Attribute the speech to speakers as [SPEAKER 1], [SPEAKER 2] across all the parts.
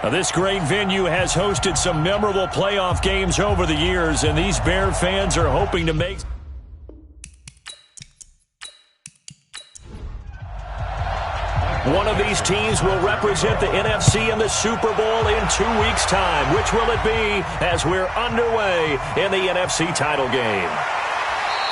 [SPEAKER 1] Now, this great venue has hosted some memorable playoff games over the years, and these Bear fans are hoping to make... One of these teams will represent the NFC in the Super Bowl in 2 weeks' time. Which will it be as we're underway in the NFC title game?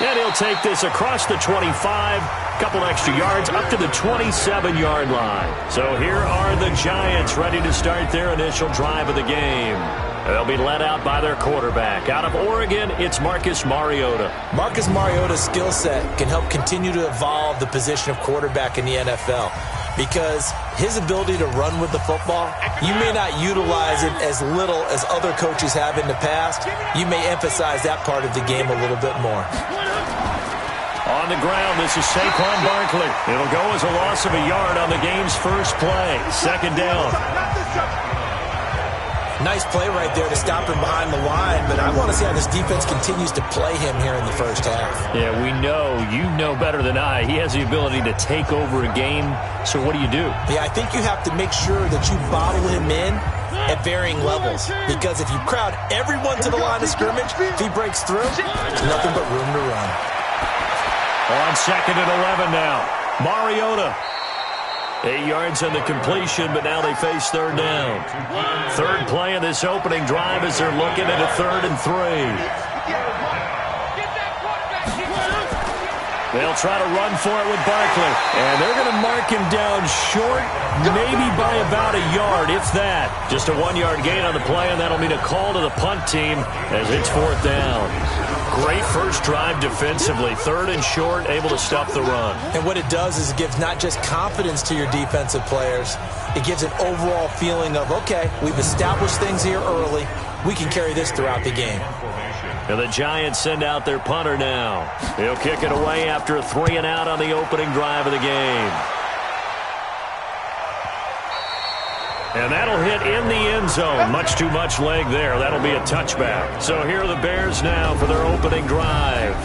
[SPEAKER 1] And he'll take this across the 25, couple extra yards, up to the 27-yard line. So here are the Giants ready to start their initial drive of the game. They'll be led out by their quarterback. Out of Oregon, it's Marcus Mariota.
[SPEAKER 2] Marcus Mariota's skill set can help continue to evolve the position of quarterback in the NFL. Because his ability to run with the football, you may not utilize it as little as other coaches have in the past. You may emphasize that part of the game a little bit more.
[SPEAKER 1] On the ground, this is Saquon Barkley. It'll go as a loss of a yard on the game's first play. Second down.
[SPEAKER 2] Nice play right there to stop him behind the line, but I want to see how this defense continues to play him here in the first half.
[SPEAKER 1] Yeah, we know. You know better than I. He has the ability to take over a game, so what do you do?
[SPEAKER 2] Yeah, I think you have to make sure that you bottle him in at varying levels, because if you crowd everyone to the line of scrimmage, if he breaks through, nothing but room to run.
[SPEAKER 1] On second and 11 now. Mariota. 8 yards on the completion, but now they face third down. Third play of this opening drive as they're looking at a 3rd and 3. They'll try to run for it with Barkley. And they're going to mark him down short, maybe by about a yard, if that. Just a 1-yard gain on the play, and that'll mean a call to the punt team as it's 4th down. Great first drive defensively. 3rd and short, able to stop the run.
[SPEAKER 2] And what it does is it gives not just confidence to your defensive players, it gives an overall feeling of, okay, we've established things here early. We can carry this throughout the game.
[SPEAKER 1] And the Giants send out their punter now. He'll kick it away after a 3-and-out on the opening drive of the game. And that'll hit in the end zone. Much too much leg there. That'll be a touchback. So here are the Bears now for their opening drive.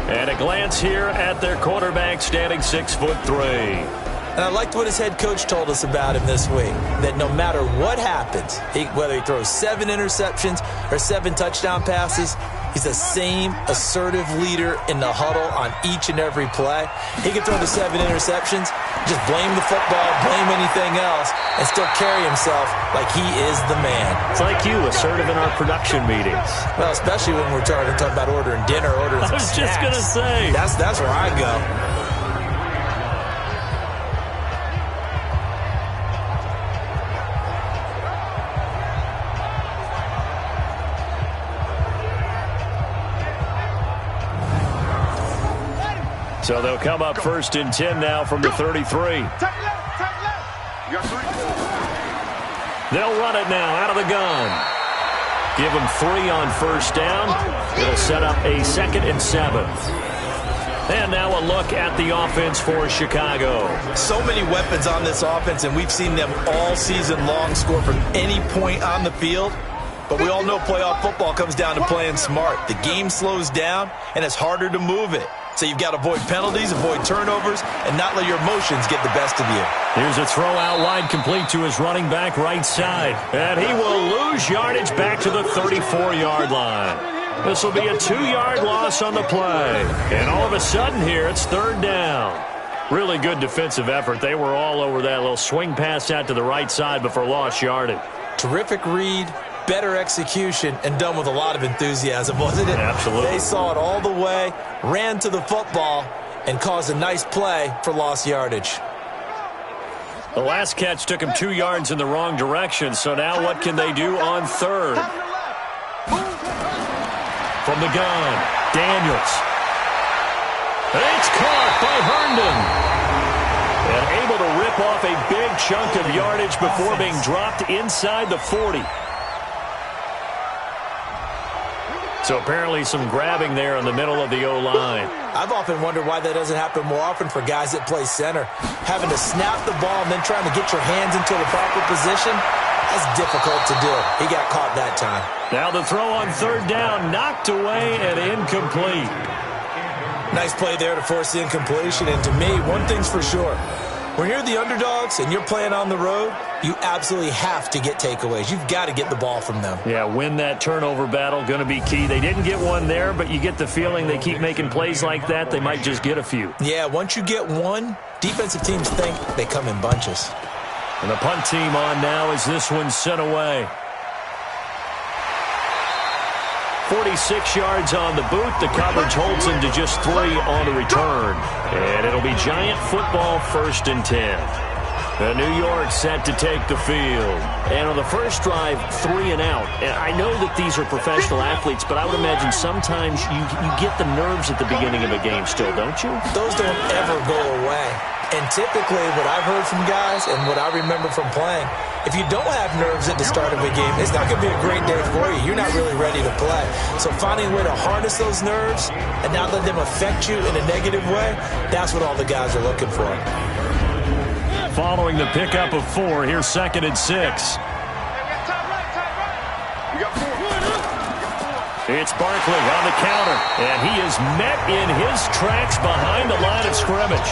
[SPEAKER 1] And a glance here at their quarterback standing 6'3".
[SPEAKER 2] And I liked what his head coach told us about him this week, that no matter what happens, whether he throws 7 interceptions or 7 touchdown passes, he's the same assertive leader in the huddle on each and every play. He can throw the 7 interceptions, just blame the football, blame anything else, and still carry himself like he is the man.
[SPEAKER 1] It's like you, assertive in our production meetings.
[SPEAKER 2] Well, especially when we're talking about ordering dinner, ordering some snacks.
[SPEAKER 1] I was just going to say.
[SPEAKER 2] That's where I go.
[SPEAKER 1] So they'll come up 1st and 10 now from the 33. They'll run it now out of the gun. Give them 3 on first down. It'll set up a 2nd and 7. And now a look at the offense for Chicago.
[SPEAKER 2] So many weapons on this offense, and we've seen them all season long score from any point on the field. But we all know playoff football comes down to playing smart. The game slows down, and it's harder to move it. So you've got to avoid penalties, avoid turnovers, and not let your emotions get the best of you.
[SPEAKER 1] Here's a throw out wide, complete to his running back right side. And he will lose yardage back to the 34-yard line. This will be a 2-yard loss on the play. And all of a sudden here, it's 3rd down. Really good defensive effort. They were all over that little swing pass out to the right side before lost yardage.
[SPEAKER 2] Terrific read. Better execution, and done with a lot of enthusiasm, wasn't it?
[SPEAKER 1] Absolutely.
[SPEAKER 2] They saw it all the way, ran to the football, and caused a nice play for lost yardage.
[SPEAKER 1] The last catch took him 2 yards in the wrong direction, so now what can they do on 3rd? From the gun, Daniels. It's caught by Herndon. And able to rip off a big chunk of yardage before being dropped inside the 40. So apparently some grabbing there in the middle of the O-line.
[SPEAKER 2] I've often wondered why that doesn't happen more often for guys that play center. Having to snap the ball and then trying to get your hands into the proper position, that's difficult to do. He got caught that time.
[SPEAKER 1] Now the throw on 3rd down, knocked away and incomplete.
[SPEAKER 2] Nice play there to force the incompletion. And to me, one thing's for sure. When you're the underdogs and you're playing on the road, you absolutely have to get takeaways. You've got to get the ball from them.
[SPEAKER 1] Yeah, win that turnover battle, going to be key. They didn't get one there, but you get the feeling they keep making plays like that, they might just get a few.
[SPEAKER 2] Yeah, once you get one, defensive teams think they come in bunches.
[SPEAKER 1] And the punt team on now as this one's sent away. 46 yards on the boot. The coverage holds him to just 3 on the return. And it'll be Giant football, 1st and 10. New York set to take the field. And on the first drive, 3 and out. And I know that these are professional athletes, but I would imagine sometimes you get the nerves at the beginning of a game still, don't you?
[SPEAKER 2] Those don't ever go away. And typically what I've heard from guys and what I remember from playing, if you don't have nerves at the start of a game, it's not going to be a great day for you. You're not really ready to play. So finding a way to harness those nerves and not let them affect you in a negative way, that's what all the guys are looking for.
[SPEAKER 1] Following the pickup of 4, here's 2nd and 6. It's Barkley on the counter, and he is met in his tracks behind the line of scrimmage.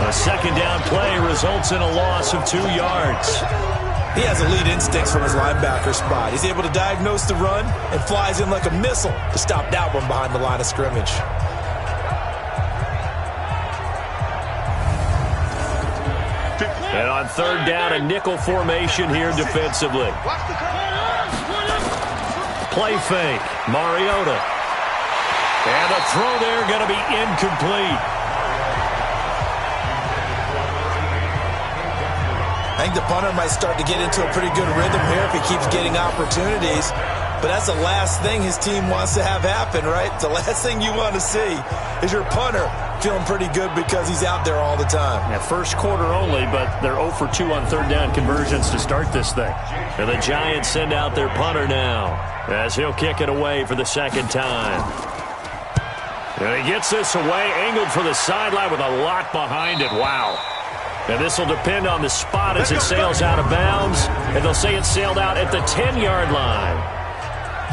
[SPEAKER 1] A 2nd down play results in a loss of 2 yards.
[SPEAKER 2] He has elite instincts from his linebacker spot. He's able to diagnose the run and flies in like a missile to stop that one behind the line of scrimmage.
[SPEAKER 1] And on 3rd down, a nickel formation here defensively. Play fake, Mariota. And the throw there going to be incomplete.
[SPEAKER 2] I think the punter might start to get into a pretty good rhythm here if he keeps getting opportunities. But that's the last thing his team wants to have happen, right? The last thing you want to see is your punter feeling pretty good because he's out there all the time.
[SPEAKER 1] Yeah, first quarter only, but they're 0 for 2 on 3rd down conversions to start this thing. And the Giants send out their punter now as he'll kick it away for the 2nd time. And he gets this away, angled for the sideline with a lot behind it. Wow. And this will depend on the spot as it sails out of bounds. And they'll say it sailed out at the 10-yard line.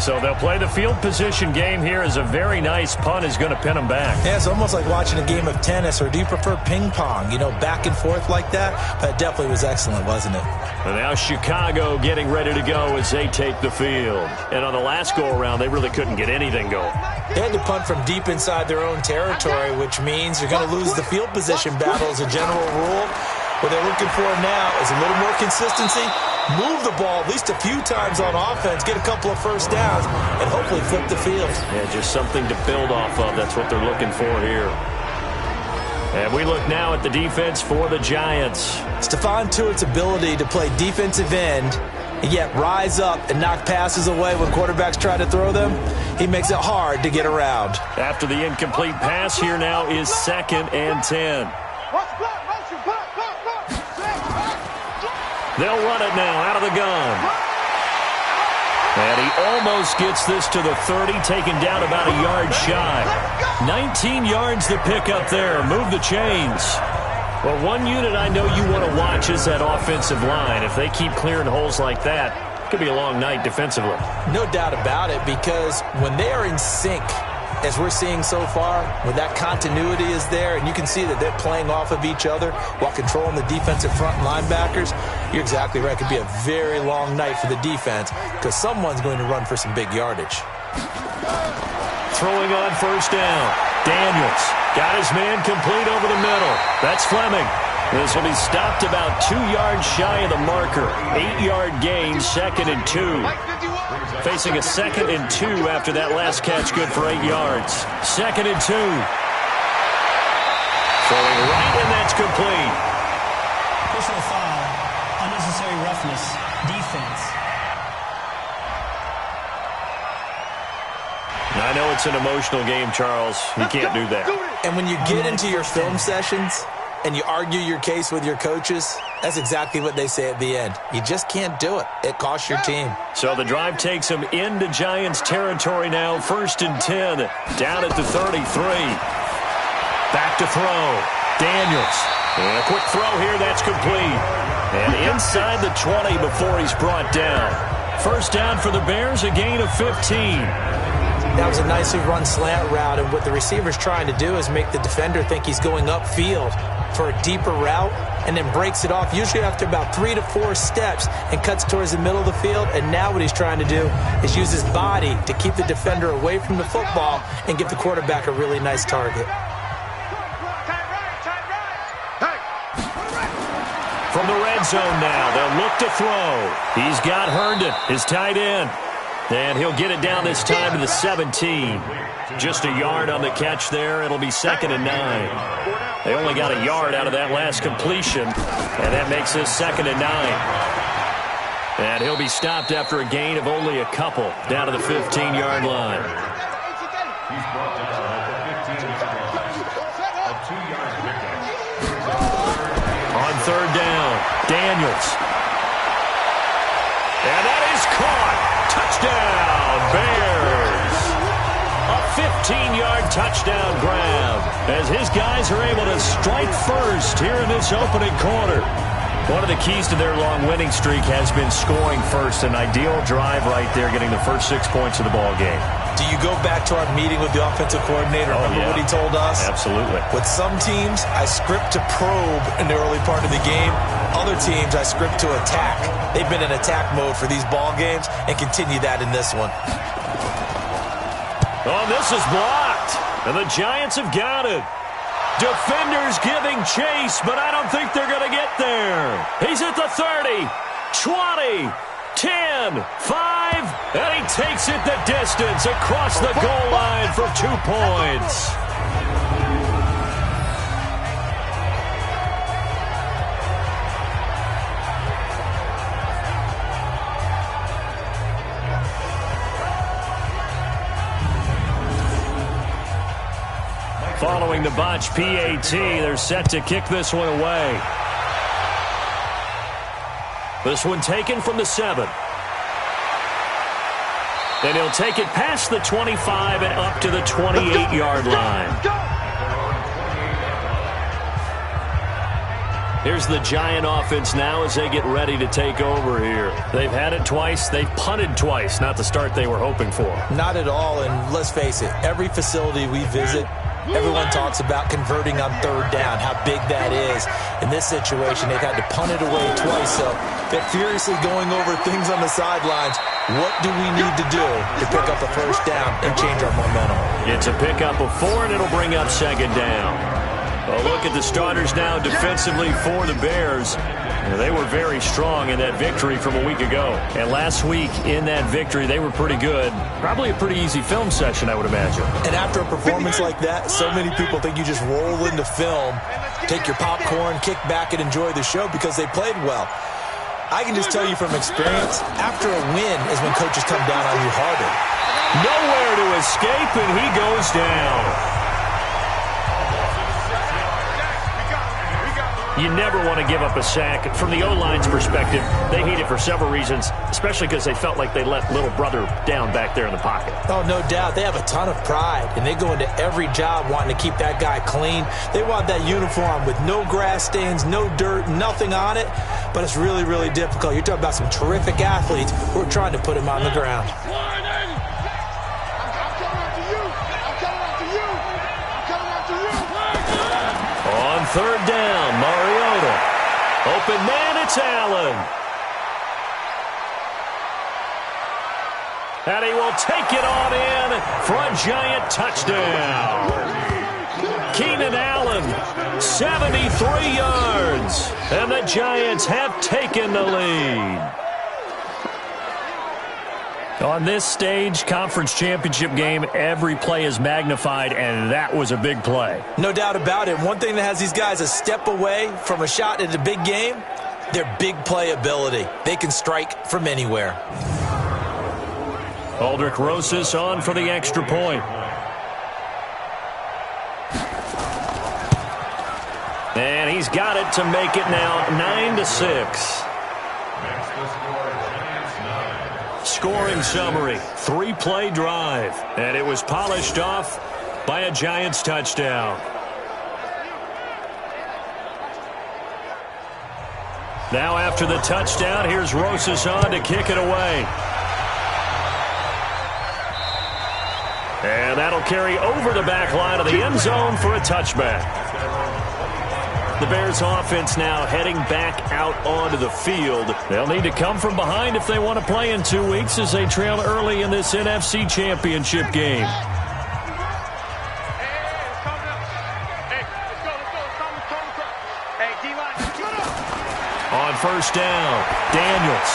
[SPEAKER 1] So they'll play the field position game here as a very nice punt is going to pin them back.
[SPEAKER 2] Yeah, it's almost like watching a game of tennis, or do you prefer ping pong? You know, back and forth like that? That definitely was excellent, wasn't it?
[SPEAKER 1] And now Chicago getting ready to go as they take the field. And on the last go-around, they really couldn't get anything going.
[SPEAKER 2] They had to punt from deep inside their own territory, which means you're going to lose the field position battle as a general rule. What they're looking for now is a little more consistency, move the ball at least a few times on offense, get a couple of first downs, and hopefully flip the field.
[SPEAKER 1] Yeah, just something to build off of. That's what they're looking for here. And we look now at the defense for the Giants.
[SPEAKER 2] Stephon Tuitt's ability to play defensive end and yet rise up and knock passes away when quarterbacks try to throw them, he makes it hard to get around.
[SPEAKER 1] After the incomplete pass, here now is 2nd and 10. They'll run it now out of the gun. And he almost gets this to the 30, taken down about a yard shy. 19 yards to pick up there. Move the chains. Well, one unit I know you want to watch is that offensive line. If they keep clearing holes like that, it could be a long night defensively.
[SPEAKER 2] No doubt about it, because when they are in sync, as we're seeing so far, when that continuity is there and you can see that they're playing off of each other while controlling the defensive front linebackers, you're exactly right. It could be a very long night for the defense because someone's going to run for some big yardage.
[SPEAKER 1] Throwing on 1st down. Daniels got his man complete over the middle. That's Fleming. This will be stopped about 2 yards shy of the marker. 8-yard gain, 2nd and 2. Facing a 2nd and 2 after that last catch, good for 8 yards. 2nd and 2. Throwing right, and that's complete.
[SPEAKER 3] Personal foul, unnecessary roughness, defense.
[SPEAKER 1] I know it's an emotional game, Charles. You can't do that.
[SPEAKER 2] And when you get into your film sessions and you argue your case with your coaches, that's exactly what they say at the end. You just can't do it. It costs your team.
[SPEAKER 1] So the drive takes them into Giants territory now. 1st and 10, down at the 33. Back to throw. Daniels. And a quick throw here, that's complete. And inside the 20 before he's brought down. 1st down for the Bears, a gain of 15.
[SPEAKER 2] That was a nicely run slant route, and what the receiver's trying to do is make the defender think he's going upfield. for a deeper route and then breaks it off, usually after about 3 to 4 steps, and cuts towards the middle of the field. And now what he's trying to do is use his body to keep the defender away from the football and give the quarterback a really nice target.
[SPEAKER 1] From the red zone now, they'll look to throw. He's got Herndon, his tight end. And he'll get it down this time to the 17. Just a yard on the catch there. It'll be 2nd and 9. They only got a yard out of that last completion, and that makes this 2nd and 9. And he'll be stopped after a gain of only a couple down to the 15-yard line. On 3rd down, Daniels. And that is caught. Touchdown, Bears. A 15-yard touchdown grab as his guys are able to strike first here in this opening quarter. One of the keys to their long winning streak has been scoring first. An ideal drive right there, getting the first 6 points of the ball game.
[SPEAKER 2] Do you go back to our meeting with the offensive coordinator? Remember what he told us?
[SPEAKER 1] Absolutely.
[SPEAKER 2] With some teams, I script to probe in the early part of the game. Other teams, I script to attack. They've been in attack mode for these ball games and continue that in this one.
[SPEAKER 1] Oh, this is blocked. And the Giants have got it. Defenders giving chase, but I don't think they're going to get there. He's at the 30, 20, 10, 5, and he takes it the distance across the goal line for 2 points. Following the botch PAT, they're set to kick this one away. This one taken from the 7. Then he'll take it past the 25 and up to the 28-yard line. Here's the Giant offense now as they get ready to take over here. They've had it twice. They've punted twice. Not the start they were hoping for.
[SPEAKER 2] Not at all, and let's face it, every facility we visit, everyone talks about converting on 3rd down, how big that is. In this situation, they've had to punt it away twice, so they're furiously going over things on the sidelines. What do we need to do to pick up a 1st down and change our momentum?
[SPEAKER 1] It's a pickup of 4, and it'll bring up 2nd down. Well, look at the starters now defensively for the Bears. They were very strong in that victory from a week ago. And last week in that victory, they were pretty good. Probably a pretty easy film session, I would imagine.
[SPEAKER 2] And after a performance like that, so many people think you just roll into film, take your popcorn, kick back, and enjoy the show because they played well. I can just tell you from experience, after a win is when coaches come down on you harder.
[SPEAKER 1] Nowhere to escape, and he goes down. You never want to give up a sack. From the O-line's perspective, they hate it for several reasons, especially because they felt like they let little brother down back there in the pocket.
[SPEAKER 2] Oh, no doubt. They have a ton of pride, and they go into every job wanting to keep that guy clean. They want that uniform with no grass stains, no dirt, nothing on it, but it's really, really difficult. You're talking about some terrific athletes who are trying to put him on the ground.
[SPEAKER 1] On 3rd down, Mariota. Open man, it's Allen. And he will take it on in for a Giant touchdown. Keenan Allen, 73 yards. And the Giants have taken the lead. On this stage, conference championship game, every play is magnified, and that was a big play.
[SPEAKER 2] No doubt about it. One thing that has these guys a step away from a shot at a big game, their big play ability. They can strike from anywhere.
[SPEAKER 1] Aldrich Rosas on for the extra point. And he's got it to make it now 9-6. Scoring summary, 3-play drive, and it was polished off by a Giants touchdown. Now after the touchdown, here's Rosas on to kick it away. And that'll carry over the back line of the end zone for a touchback. The Bears offense now heading back out onto the field. They'll need to come from behind if they want to play in 2 weeks as they trail early in this NFC Championship game. On first down, Daniels.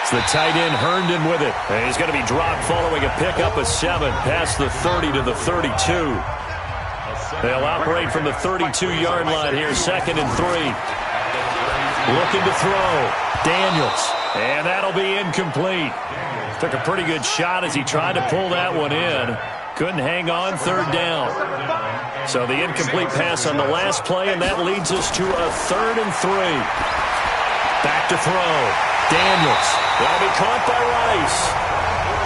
[SPEAKER 1] It's the tight end Herndon with it. And he's going to be dropped following a pickup of 7 past the 30 to the 32. They'll operate from the 32-yard line here, 2nd and 3. Looking to throw. Daniels. And that'll be incomplete. Took a pretty good shot as he tried to pull that one in. Couldn't hang on, 3rd down. So the incomplete pass on the last play, and that leads us to a 3rd and 3. Back to throw. Daniels. That'll be caught by Rice.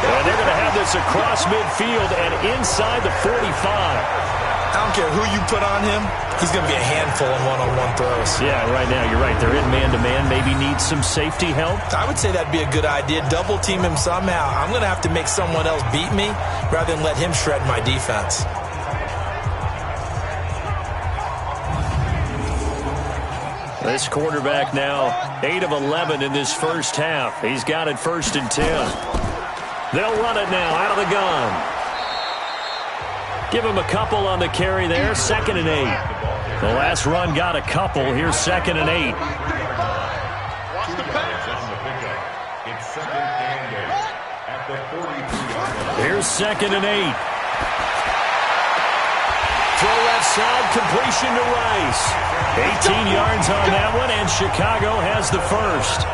[SPEAKER 1] And they're going to have this across midfield and inside the 45.
[SPEAKER 2] I don't care who you put on him, he's going to be a handful in one-on-one throws.
[SPEAKER 1] Yeah, right now, you're right. They're in man-to-man. Maybe needs some safety help.
[SPEAKER 2] I would say that'd be a good idea. Double team him somehow. I'm going to have to make someone else beat me rather than let him shred my defense.
[SPEAKER 1] This quarterback now 8 of 11 in this first half. He's got it 1st and 10. They'll run it now out of the gun. Give him a couple on the carry there. 2nd and 8. The last run got a couple. Here's 2nd and 8. Here's 2nd and 8. Throw left side, completion to Rice. 18 yards on that one, and Chicago has the first.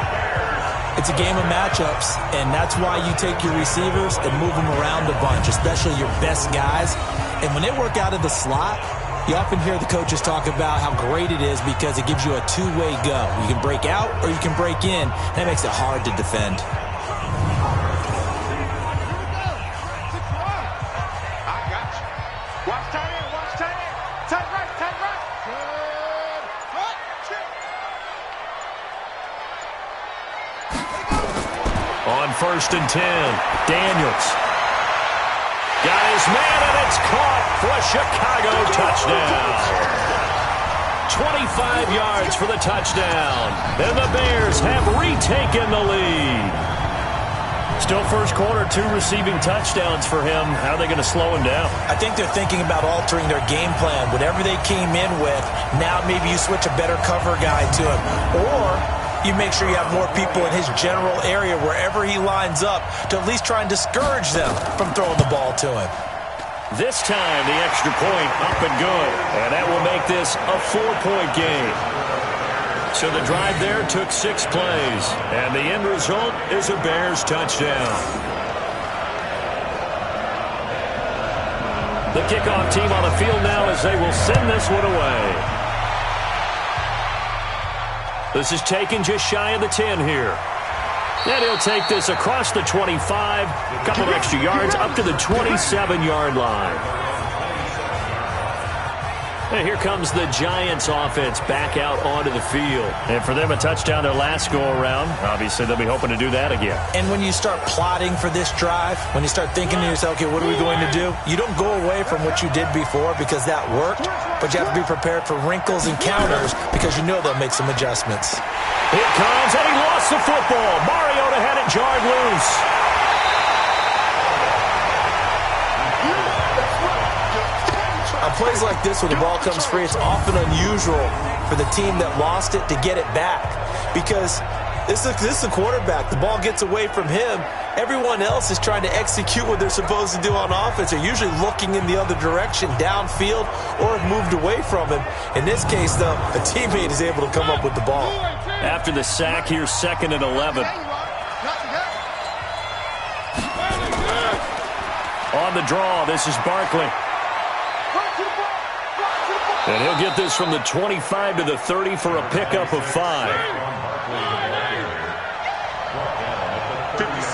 [SPEAKER 2] It's a game of matchups, and that's why you take your receivers and move them around a bunch, especially your best guys. And when they work out of the slot, you often hear the coaches talk about how great it is because it gives you a two-way go. You can break out or you can break in. That makes it hard to defend.
[SPEAKER 1] On 1st and 10, Daniels. Got his man, and it's caught for a Chicago touchdown. 25 yards for the touchdown. And the Bears have retaken the lead. Still first quarter, 2 receiving touchdowns for him. How are they going to slow him down?
[SPEAKER 2] I think they're thinking about altering their game plan. Whatever they came in with, now maybe you switch a better cover guy to him. Or you make sure you have more people in his general area wherever he lines up to at least try and discourage them from throwing the ball to him.
[SPEAKER 1] This time, the extra point up and good. And that will make this a 4-point game. So the drive there took 6 plays. And the end result is a Bears touchdown. The kickoff team on the field now as they will send this one away. This is taken just shy of the 10 here. And he'll take this across the 25, a couple of extra yards up to the 27-yard line. And here comes the Giants offense back out onto the field. And for them, a touchdown their last go-around. Obviously, they'll be hoping to do that again.
[SPEAKER 2] And when you start plotting for this drive, when you start thinking to yourself, okay, what are we going to do? You don't go away from what you did before because that worked, but you have to be prepared for wrinkles and counters because you know they'll make some adjustments.
[SPEAKER 1] Here comes, and he lost the football. Mariota had it jarred loose.
[SPEAKER 2] On plays like this where the ball comes free, it's often unusual for the team that lost it to get it back because this is a quarterback. The ball gets away from him. Everyone else is trying to execute what they're supposed to do on offense. They're usually looking in the other direction, downfield, or have moved away from him. In this case, though, a teammate is able to come up with the ball.
[SPEAKER 1] After the sack, here's 2nd and 11. On the draw, this is Barkley. And he'll get this from the 25 to the 30 for a pickup of 5.
[SPEAKER 4] 56,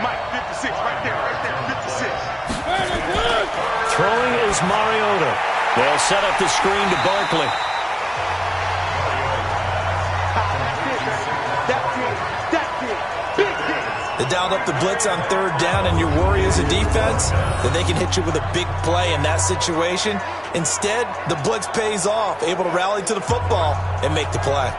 [SPEAKER 4] Mike, 56, right there, 56.
[SPEAKER 1] Throwing is Mariota. They'll set up the screen to Barkley.
[SPEAKER 2] They dialed up the blitz on third down, and your worry as a defense that they can hit you with a big play in that situation. Instead, the blitz pays off, able to rally to the football and make the play.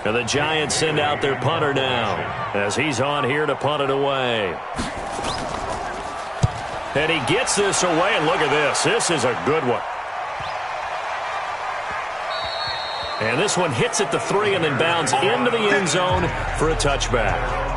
[SPEAKER 1] And the Giants send out their punter now as he's on here to punt it away. And he gets this away, and look at this. This is a good one. And this one hits at the 3 and then bounds into the end zone for a touchback.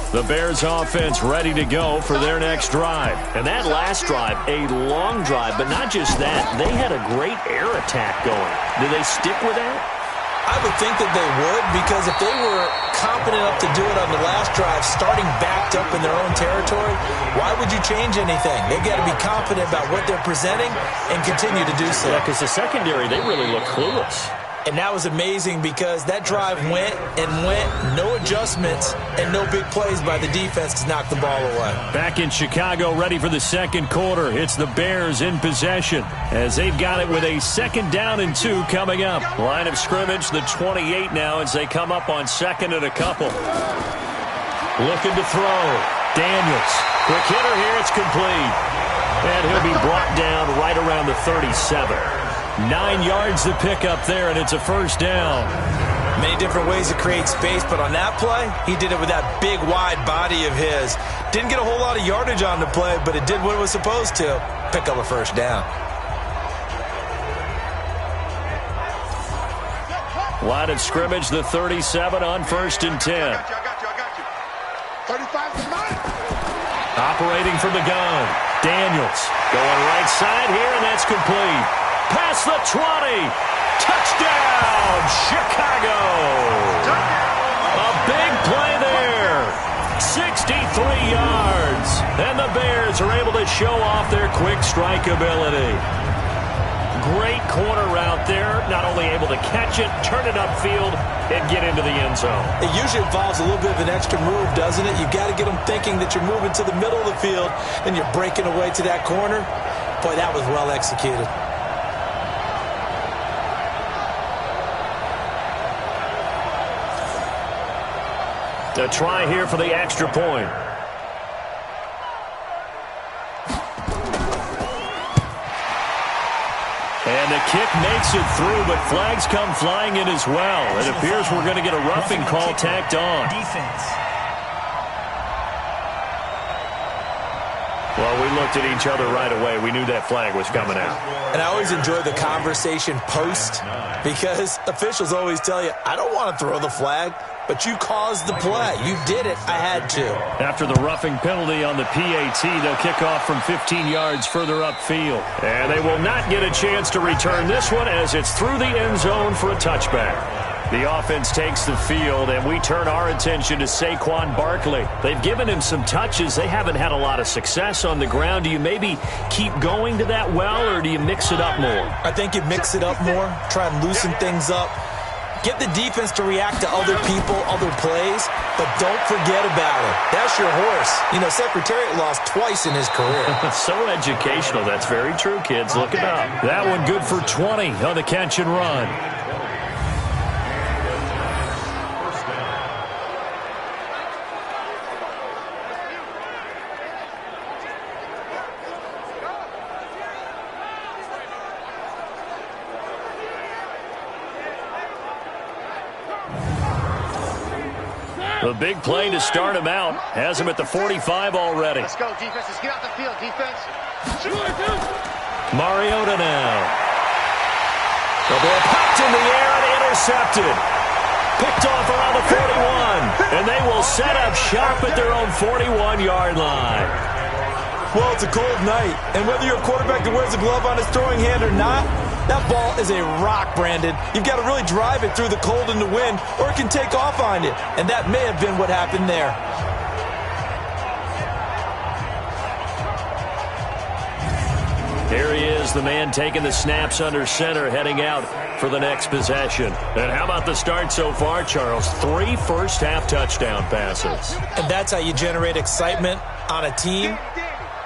[SPEAKER 1] The Bears offense ready to go for their next drive. And that last drive, a long drive, but not just that. They had a great air attack going. Do they stick with that?
[SPEAKER 2] I would think that they would, because if they were competent enough to do it on the last drive, starting backed up in their own territory, why would you change anything? They've got to be confident about what they're presenting and continue to do so.
[SPEAKER 1] Yeah, because the secondary, they really look clueless.
[SPEAKER 2] And that was amazing because that drive went and went, no adjustments and no big plays by the defense to knock the ball away.
[SPEAKER 1] Back in Chicago, ready for the second quarter. It's the Bears in possession as they've got it with a 2nd down and 2 coming up. Line of scrimmage, the 28 now as they come up on 2nd and a couple. Looking to throw. Daniels. Quick hitter here. It's complete. And he'll be brought down right around the 37. 9 yards to pick up there, and it's a 1st down.
[SPEAKER 2] Many different ways to create space, but on that play, he did it with that big, wide body of his. Didn't get a whole lot of yardage on the play, but it did what it was supposed to. Pick up a 1st down.
[SPEAKER 1] Line of scrimmage, the 37 on 1st and 10.
[SPEAKER 4] I got you. 35 is mine.
[SPEAKER 1] Operating from the gun. Daniels going right side here, and that's complete. Past the 20. Touchdown, Chicago. A big play there. 63 yards. And the Bears are able to show off their quick strike ability. Great corner route there. Not only able to catch it, turn it upfield, and get into the end zone.
[SPEAKER 2] It usually involves a little bit of an extra move, doesn't it? You've got to get them thinking that you're moving to the middle of the field and you're breaking away to that corner. Boy, that was well executed.
[SPEAKER 1] A try here for the extra point. And the kick makes it through, but flags come flying in as well. It appears we're going to get a roughing call tacked on.
[SPEAKER 3] Defense.
[SPEAKER 1] Well, we looked at each other right away. We knew that flag was coming out.
[SPEAKER 2] And I always enjoy the conversation post because officials always tell you, I don't want to throw the flag, but you caused the play. You did it. I had to.
[SPEAKER 1] After the roughing penalty on the PAT, they'll kick off from 15 yards further upfield. And they will not get a chance to return this one as it's through the end zone for a touchback. The offense takes the field, and we turn our attention to Saquon Barkley. They've given him some touches. They haven't had a lot of success on the ground. Do you maybe keep going to that well, or do you mix it up more?
[SPEAKER 2] I think you mix it up more, try and loosen things up. Get the defense to react to other people, other plays, but don't forget about it. That's your horse. You know, Secretariat lost twice in his career.
[SPEAKER 1] So educational. That's very true, kids. Look it up. That one good for 20 on the catch and run. A big play to start him out. Has him at the 45 already.
[SPEAKER 4] Let's go, defense. Let's get out the field, defense.
[SPEAKER 1] Mariota now. The ball popped in the air and intercepted. Picked off around the 41. And they will set up shop at their own 41-yard line.
[SPEAKER 2] Well, it's a cold night. And whether you're a quarterback that wears a glove on his throwing hand or not, that ball is a rock, Brandon. You've got to really drive it through the cold and the wind, or it can take off on you. And that may have been what happened there.
[SPEAKER 1] the man taking the snaps under center, heading out for the next possession. And how about the start so far, Charles? 3 first-half touchdown passes.
[SPEAKER 2] And that's how you generate excitement on a team,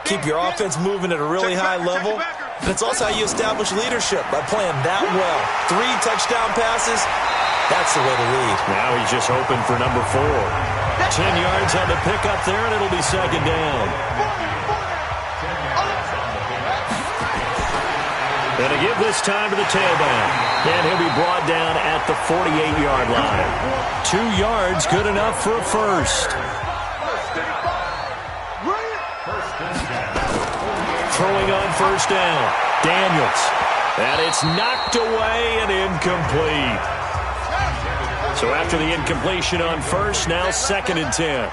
[SPEAKER 2] keep your offense moving at a really high level. And it's also how you establish leadership, by playing that well. 3 touchdown passes, that's the way to lead.
[SPEAKER 1] Now he's just hoping for number 4. 10 yards on the pickup there, and it'll be second down. And to give this time to the tailback. And he'll be brought down at the 48-yard line. 2 yards, good enough for a first. Throwing on first down, Daniels. And it's knocked away and incomplete. So after the incompletion on first, now second and 10.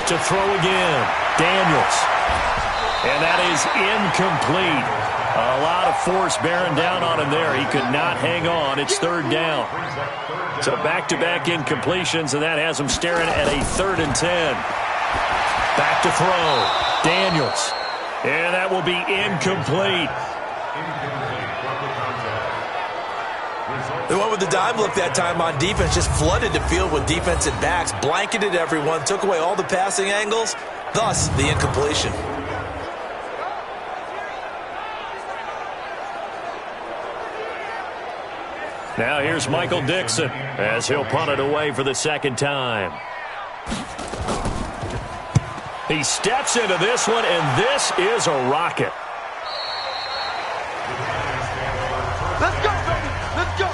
[SPEAKER 1] To throw again, Daniels. And that is incomplete. A lot of force bearing down on him there. He could not hang on. It's third down. So back-to-back incompletions, and that has him staring at a 3rd and 10. Back to throw. Daniels. And that will be incomplete.
[SPEAKER 2] They went with the dime look that time on defense, just flooded the field with defensive backs, blanketed everyone, took away all the passing angles, thus the incompletion.
[SPEAKER 1] Now here's Michael Dixon as he'll punt it away for the second time. He steps into this one, and this is a rocket.
[SPEAKER 4] Let's go, baby. Let's go.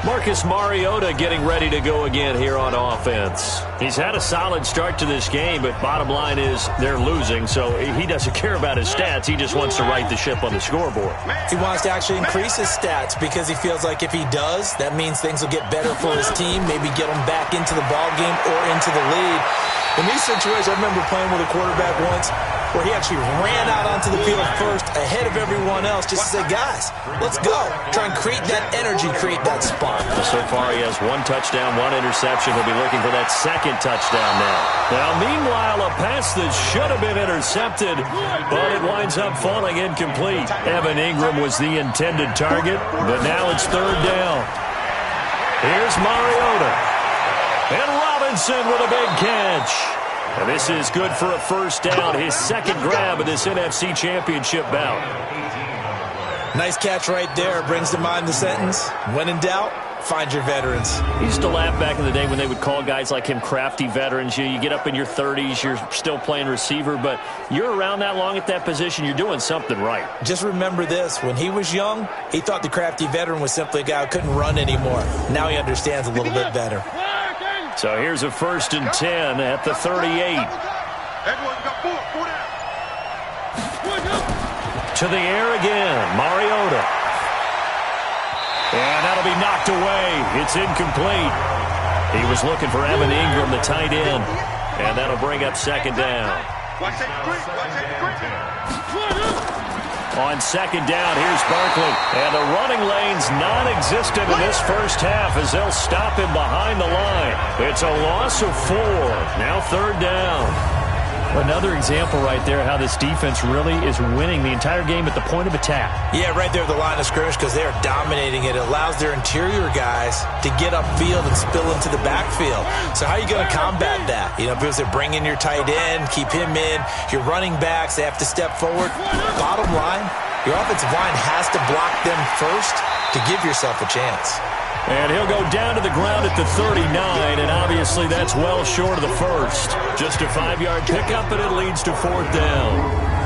[SPEAKER 1] Marcus Mariota getting ready to go again here on offense. He's had a solid start to this game, but bottom line is they're losing, so he doesn't care about his stats. He just wants to right the ship on the scoreboard.
[SPEAKER 2] He wants to actually increase his stats because he feels like if he does, that means things will get better for his team, maybe get him back into the ball game or into the lead. In these situations, I remember playing with a quarterback once where he actually ran out onto the field first ahead of everyone else just to say, guys, let's go. Try and create that energy, create that spark.
[SPEAKER 1] So far, he has 1 touchdown, 1 interception. He'll be looking for that second touchdown now. Now, meanwhile, a pass that should have been intercepted, but it winds up falling incomplete. Evan Ingram was the intended target, but now it's third down. Here's Mariota. And Robinson with a big catch. And this is good for a first down, his second grab of this NFC Championship bout.
[SPEAKER 2] Nice catch right there. Brings to mind the sentence, when in doubt, find your veterans.
[SPEAKER 1] He used to laugh back in the day when they would call guys like him crafty veterans. You get up in your 30s, you're still playing receiver, but you're around that long at that position, you're doing something right.
[SPEAKER 2] Just remember this. When he was young, he thought the crafty veteran was simply a guy who couldn't run anymore. Now he understands a little bit better.
[SPEAKER 1] So here's a 1st and 10 at the 38.
[SPEAKER 4] Everyone got 4 down.
[SPEAKER 1] To the air again, Mariota. And that'll be knocked away. It's incomplete. He was looking for Evan Ingram, the tight end. And that'll bring up second down.
[SPEAKER 4] Watch that screen. Watch that screen.
[SPEAKER 1] On second down, here's Barkley. And the running lane's non-existent in this first half as they'll stop him behind the line. It's a loss of 4. Now third down.
[SPEAKER 5] Another example right there how this defense really is winning the entire game at the point of attack.
[SPEAKER 2] Yeah, right there at the line of scrimmage because they are dominating it. It allows their interior guys to get upfield and spill into the backfield. So how are you going to combat that? You know, because they bring in your tight end, keep him in. Your running backs, they have to step forward. Bottom line, your offensive line has to block them first to give yourself a chance.
[SPEAKER 1] And he'll go down to the ground at the 39, and obviously that's well short of the first. Just a 5-yard pickup, and it leads to 4th down.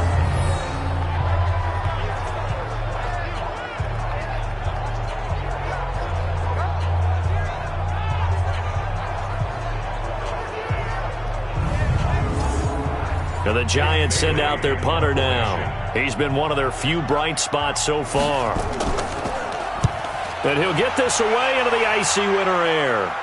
[SPEAKER 1] Now the Giants send out their punter now. He's been one of their few bright spots so far. And he'll get this away into the icy winter air.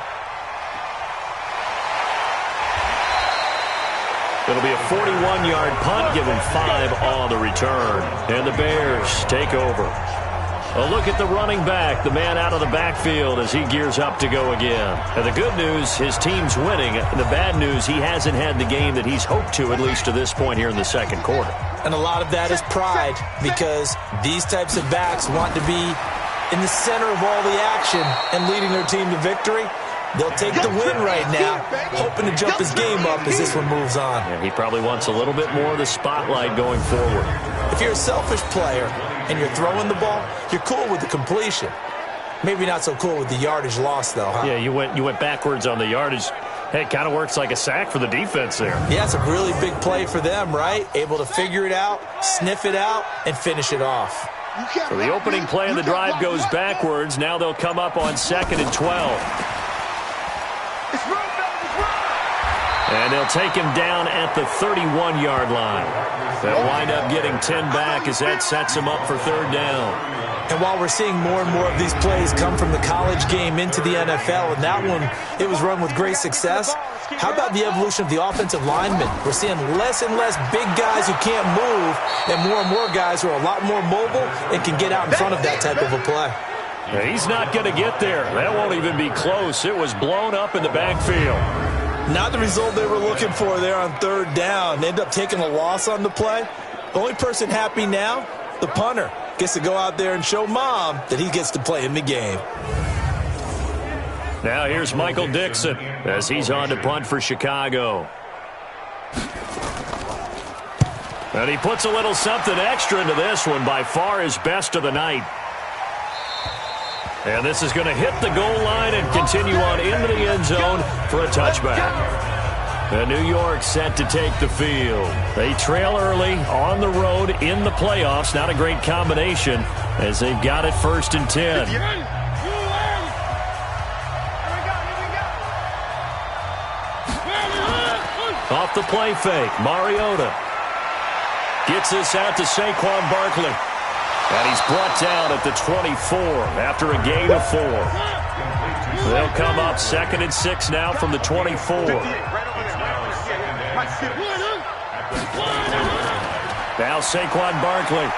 [SPEAKER 1] It'll be a 41-yard punt, give him 5 on the return. And the Bears take over. A look at the running back, the man out of the backfield as he gears up to go again. And the good news, his team's winning. The bad news, he hasn't had the game that he's hoped to, at least to this point here in the second quarter.
[SPEAKER 2] And a lot of that is pride, because these types of backs want to be in the center of all the action and leading their team to victory. They'll take the win right now, hoping to jump his game up as this one moves on.
[SPEAKER 1] And he probably wants a little bit more of the spotlight going forward.
[SPEAKER 2] If you're a selfish player and you're throwing the ball, you're cool with the completion. Maybe not so cool with the yardage loss, though, huh?
[SPEAKER 1] Yeah, you went backwards on the yardage. Hey, it kind of works like a sack for the defense there.
[SPEAKER 2] Yeah, it's a really big play for them, right? Able to figure it out, sniff it out, and finish it off.
[SPEAKER 1] So the opening play of the drive goes backwards. Now they'll come up on 2nd and 12. And they'll take him down at the 31-yard line. They'll wind up getting 10 back as that sets him up for 3rd down.
[SPEAKER 2] And while we're seeing more and more of these plays come from the college game into the NFL, and that one, it was run with great success, how about the evolution of the offensive linemen? We're seeing less and less big guys who can't move and more guys who are a lot more mobile and can get out in front of that type of a play.
[SPEAKER 1] He's not going to get there. That won't even be close. It was blown up in the backfield.
[SPEAKER 2] Not the result they were looking for there on 3rd down. They end up taking a loss on the play. The only person happy now, the punter, gets to go out there and show Mom that he gets to play in the game.
[SPEAKER 1] Now here's Michael Dixon as he's on to punt for Chicago. And he puts a little something extra into this one, by far his best of the night. And this is going to hit the goal line and continue on into the end zone for a touchback. And New York set to take the field. They trail early on the road in the playoffs. Not a great combination as they've got it 1st and 10. Off the play fake, Mariota gets this out to Saquon Barkley. And he's brought down at the 24 after a gain of 4. They'll come up 2nd and 6 now from the 24. Now Saquon Barkley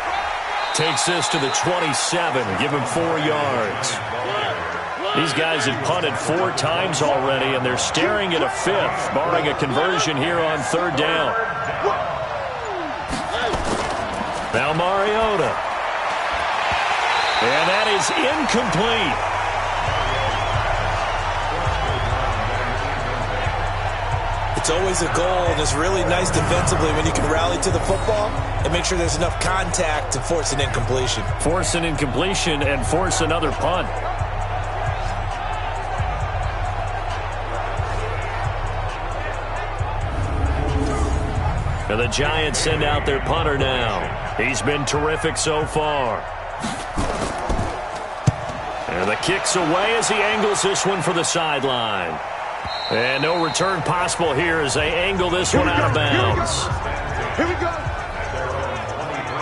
[SPEAKER 1] takes this to the 27, give him 4 yards. These guys have punted 4 times already, and they're staring at a 5th, barring a conversion here on 3rd down. Now Mariota. And that is incomplete.
[SPEAKER 2] It's always a goal, and it's really nice defensively when you can rally to the football and make sure there's enough contact to force an incompletion.
[SPEAKER 1] Force an incompletion and force another punt. And the Giants send out their punter now. He's been terrific so far. And the kick's away as he angles this one for the sideline. And no return possible here as they angle this one out of bounds.
[SPEAKER 4] Here we go.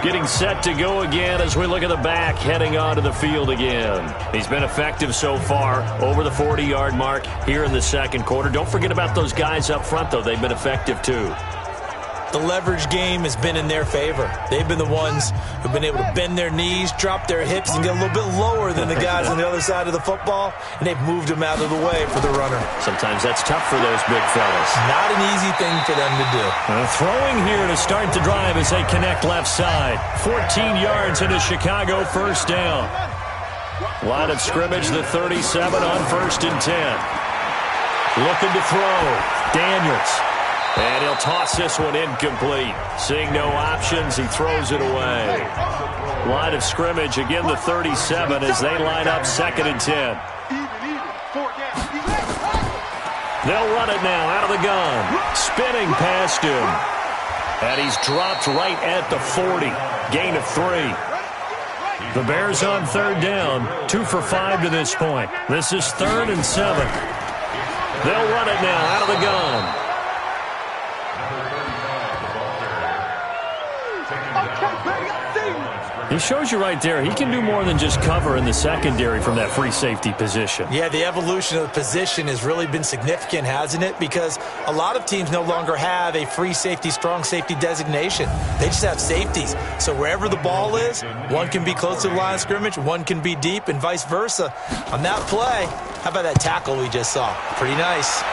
[SPEAKER 1] Getting set to go again as we look at the back heading onto the field again. He's been effective so far over the 40-yard mark here in the second quarter. Don't forget about those guys up front, though. They've been effective, too.
[SPEAKER 2] The leverage game has been in their favor. They've been the ones who've been able to bend their knees, drop their hips, and get a little bit lower than the guys on the other side of the football, and they've moved them out of the way for the runner.
[SPEAKER 1] Sometimes that's tough for those big fellas.
[SPEAKER 2] Not an easy thing for them to do.
[SPEAKER 1] Throwing here to start the drive as they connect left side. 14 yards into Chicago, 1st down. Line of scrimmage, the 37 on 1st and 10. Looking to throw. Daniels. And he'll toss this one incomplete. Seeing no options, he throws it away. Line of scrimmage, again the 37 as they line up 2nd and 10. They'll run it now out of the gun. Spinning past him. And he's dropped right at the 40. Gain of 3. The Bears on 3rd down. 2 for 5 to this point. This is 3rd and 7. They'll run it now out of the gun.
[SPEAKER 5] He shows you right there, he can do more than just cover in the secondary from that free safety position.
[SPEAKER 2] Yeah, the evolution of the position has really been significant, hasn't it? Because a lot of teams no longer have a free safety, strong safety designation. They just have safeties. So wherever the ball is, one can be close to the line of scrimmage, one can be deep, and vice versa. On that play, how about that tackle we just saw? Pretty nice.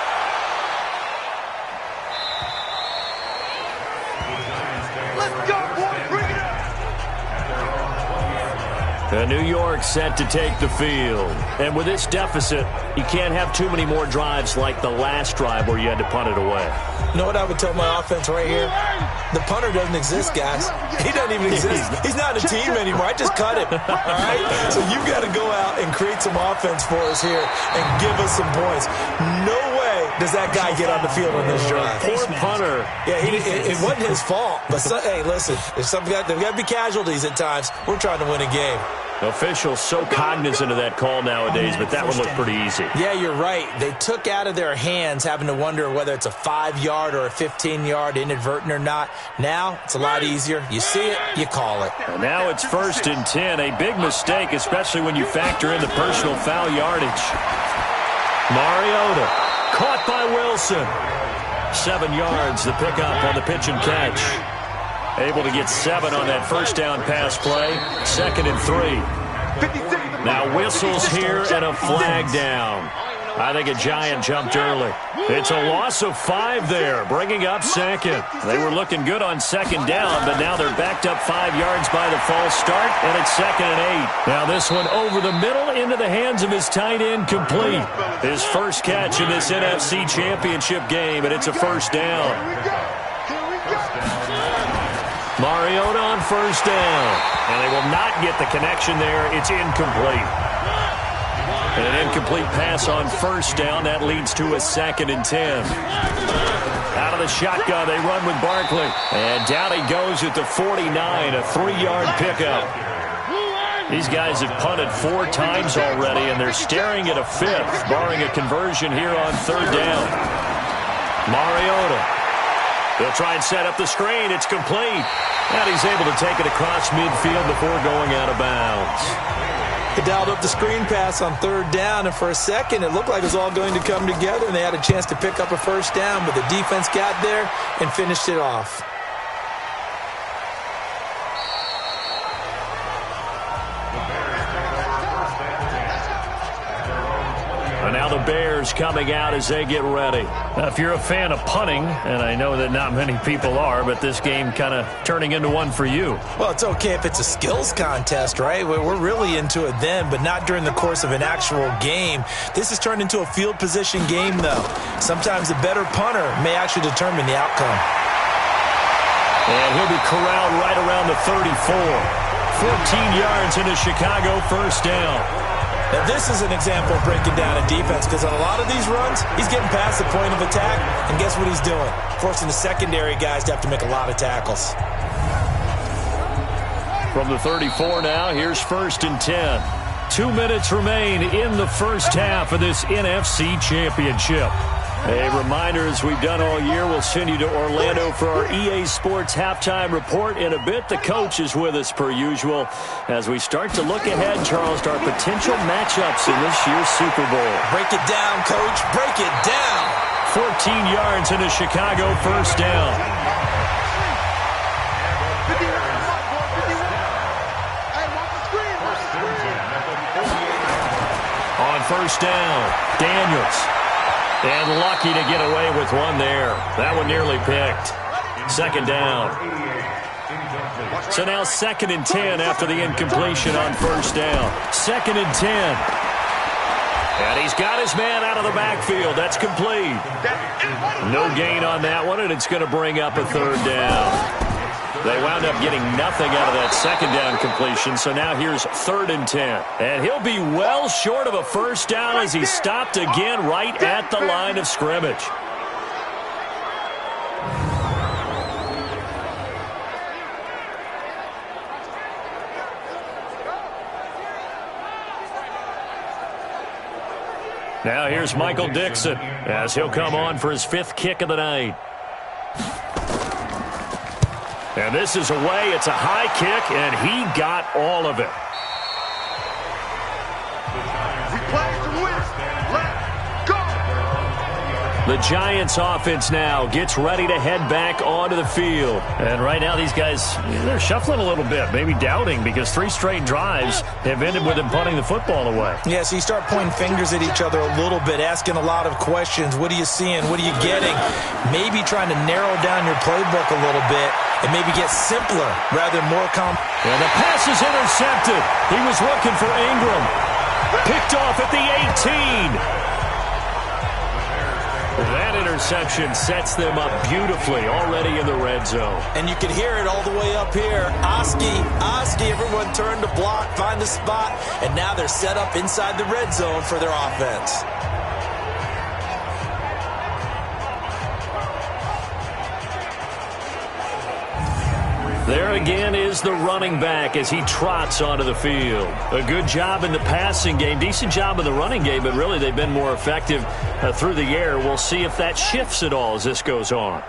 [SPEAKER 1] New York set to take the field. And with this deficit, you can't have too many more drives like the last drive where you had to punt it away.
[SPEAKER 2] You know what I would tell my offense right here? The punter doesn't exist, guys. He doesn't even exist. He's not a team anymore. I just cut him. All right? So you've got to go out and create some offense for us here and give us some points. No way does that guy get on the field on this drive.
[SPEAKER 1] Poor punter.
[SPEAKER 2] Yeah, it wasn't his fault. But, hey, listen, there's got to be casualties at times. We're trying to win a game.
[SPEAKER 1] Officials so cognizant of that call nowadays, but that one looked pretty easy.
[SPEAKER 2] Yeah, you're right. They took out of their hands having to wonder whether it's a 5-yard or a 15-yard, inadvertent or not. Now, it's a lot easier. You see it, you call it.
[SPEAKER 1] And now it's 1st and 10. A big mistake, especially when you factor in the personal foul yardage. Mariota, caught by Wilson. 7 yards, the pickup on the pitch and catch. Able to get 7 on that first down pass play. 2nd and 3. Now whistles here and a flag down. I think a giant jumped early. It's a loss of 5 there, bringing up 2nd. They were looking good on 2nd down, but now they're backed up 5 yards by the false start, and it's 2nd and 8. Now this one over the middle into the hands of his tight end, complete. His first catch in this NFC Championship game, and it's a first down. Mariota on first down. And they will not get the connection there. It's incomplete. And an incomplete pass on first down. That leads to a 2nd and 10. Out of the shotgun, they run with Barkley. And down he goes at the 49, a 3-yard pickup. These guys have punted 4 times already, and they're staring at a 5th, barring a conversion here on 3rd down. Mariota. They'll try and set up the screen. It's complete. And he's able to take it across midfield before going out of bounds.
[SPEAKER 2] They dialed up the screen pass on 3rd down, and for a second it looked like it was all going to come together, and they had a chance to pick up a first down, but the defense got there and finished it off.
[SPEAKER 1] And now the Bears coming out as they get ready.
[SPEAKER 5] Now, if you're a fan of punting, and I know that not many people are, but this game kind of turning into one for you.
[SPEAKER 2] Well, it's okay if it's a skills contest, right? We're really into it then, but not during the course of an actual game. This has turned into a field position game, though. Sometimes the better punter may actually determine the outcome.
[SPEAKER 1] And he'll be corralled right around the 34. 14 yards into Chicago, first down.
[SPEAKER 2] Now, this is an example of breaking down a defense, because on a lot of these runs, he's getting past the point of attack, and guess what he's doing? Forcing the secondary guys to have to make a lot of tackles.
[SPEAKER 1] From the 34 now, here's 1st and 10.
[SPEAKER 5] 2 minutes remain in the first half of this NFC Championship.
[SPEAKER 1] A reminder, as we've done all year, we'll send you to Orlando for our EA Sports halftime report. In a bit, the coach is with us per usual as we start to look ahead, Charles, to our potential matchups in this year's Super Bowl.
[SPEAKER 2] Break it down, Coach. Break it down.
[SPEAKER 1] 14 yards into Chicago, first down. On first down, Daniels. And lucky to get away with one there. That one nearly picked. 2nd down. So now 2nd and 10 after the incompletion on first down. 2nd and 10. And he's got his man out of the backfield. That's complete. No gain on that one, and it's going to bring up a 3rd down. They wound up getting nothing out of that 2nd down completion, so now here's 3rd and 10. And he'll be well short of a first down as he's stopped again right at the line of scrimmage. Now here's Michael Dixon as he'll come on for his 5th kick of the night. And this is away. It's a high kick, and he got all of it.
[SPEAKER 4] We play to win. Let's go.
[SPEAKER 1] The Giants offense now gets ready to head back onto the field.
[SPEAKER 5] And right now these guys, they're shuffling a little bit, maybe doubting, because 3 straight drives have ended with them punting the football away.
[SPEAKER 2] Yeah, so you start pointing fingers at each other a little bit, asking a lot of questions. What are you seeing? What are you getting? Maybe trying to narrow down your playbook a little bit and maybe get simpler rather than more complex.
[SPEAKER 1] And the pass is intercepted. He was looking for Ingram. Picked off at the 18. That interception sets them up beautifully already in the red zone.
[SPEAKER 2] And you can hear it all the way up here. Oski, everyone turned to block, find a spot, and now they're set up inside the red zone for their offense.
[SPEAKER 1] There again is the running back as he trots onto the field. A good job in the passing game, decent job in the running game, but really they've been more effective through the air. We'll see if that shifts at all as this goes on.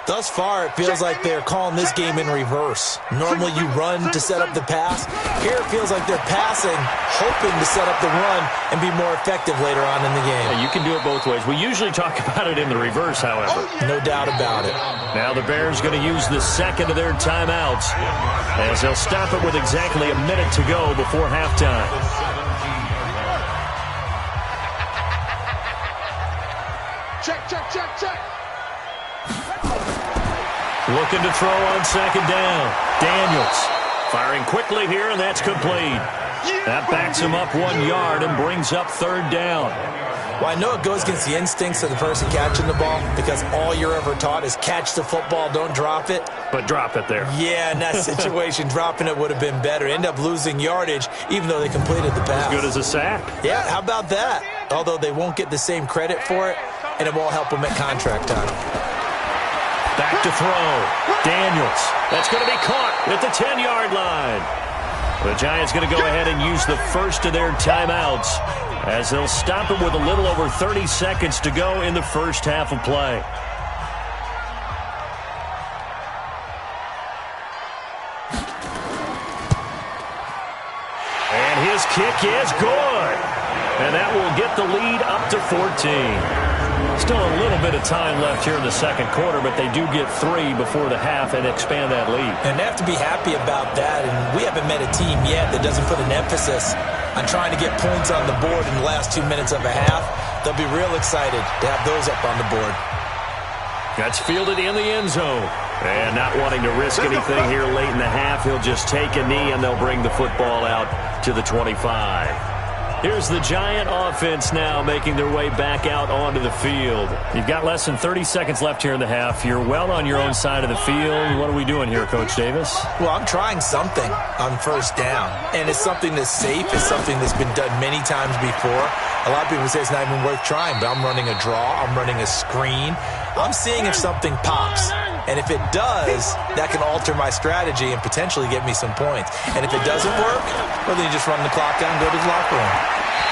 [SPEAKER 2] Thus far, it feels like they're calling this game in reverse. Normally you run to set up the pass. Here it feels like they're passing, hoping to set up the run and be more effective later on in the game.
[SPEAKER 1] Yeah, you can do it both ways. We usually talk about it in the reverse, however.
[SPEAKER 2] No doubt about it.
[SPEAKER 1] Now the Bears going to use the second of their timeouts as they'll stop it with exactly a minute to go before halftime.
[SPEAKER 4] Check.
[SPEAKER 1] Looking to throw on second down. Daniels firing quickly here, and that's complete. That backs him up 1 yard and brings up third down.
[SPEAKER 2] Well, I know it goes against the instincts of the person catching the ball because all you're ever taught is catch the football, don't drop it.
[SPEAKER 1] But drop it there.
[SPEAKER 2] Yeah, in that situation, dropping it would have been better. End up losing yardage even though they completed the pass.
[SPEAKER 1] As good as a sack.
[SPEAKER 2] Yeah, how about that? Although they won't get the same credit for it, and it won't help them at contract time.
[SPEAKER 1] Back to throw. Daniels. That's going to be caught at the 10-yard line. The Giants going to go ahead and use the first of their timeouts as they'll stop it with a little over 30 seconds to go in the first half of play. And his kick is good. And that will get the lead up to 14. Still a little bit of time left here in the second quarter, but they do get 3 before the half and expand that lead.
[SPEAKER 2] And they have to be happy about that, and we haven't met a team yet that doesn't put an emphasis on trying to get points on the board in the last 2 minutes of a half. They'll be real excited to have those up on the board.
[SPEAKER 1] That's fielded in the end zone. And not wanting to risk anything here late in the half, he'll just take a knee, and they'll bring the football out to the 25. Here's the Giant offense now making their way back out onto the field.
[SPEAKER 5] You've got less than 30 seconds left here in the half. You're well on your own side of the field. What are we doing here, Coach Davis?
[SPEAKER 2] Well, I'm trying something on first down, and it's something that's safe. It's something that's been done many times before. A lot of people say it's not even worth trying, but I'm running a draw. I'm running a screen. I'm seeing if something pops. And if it does, that can alter my strategy and potentially get me some points. And if it doesn't work, well, then you just run the clock down and go to the locker room.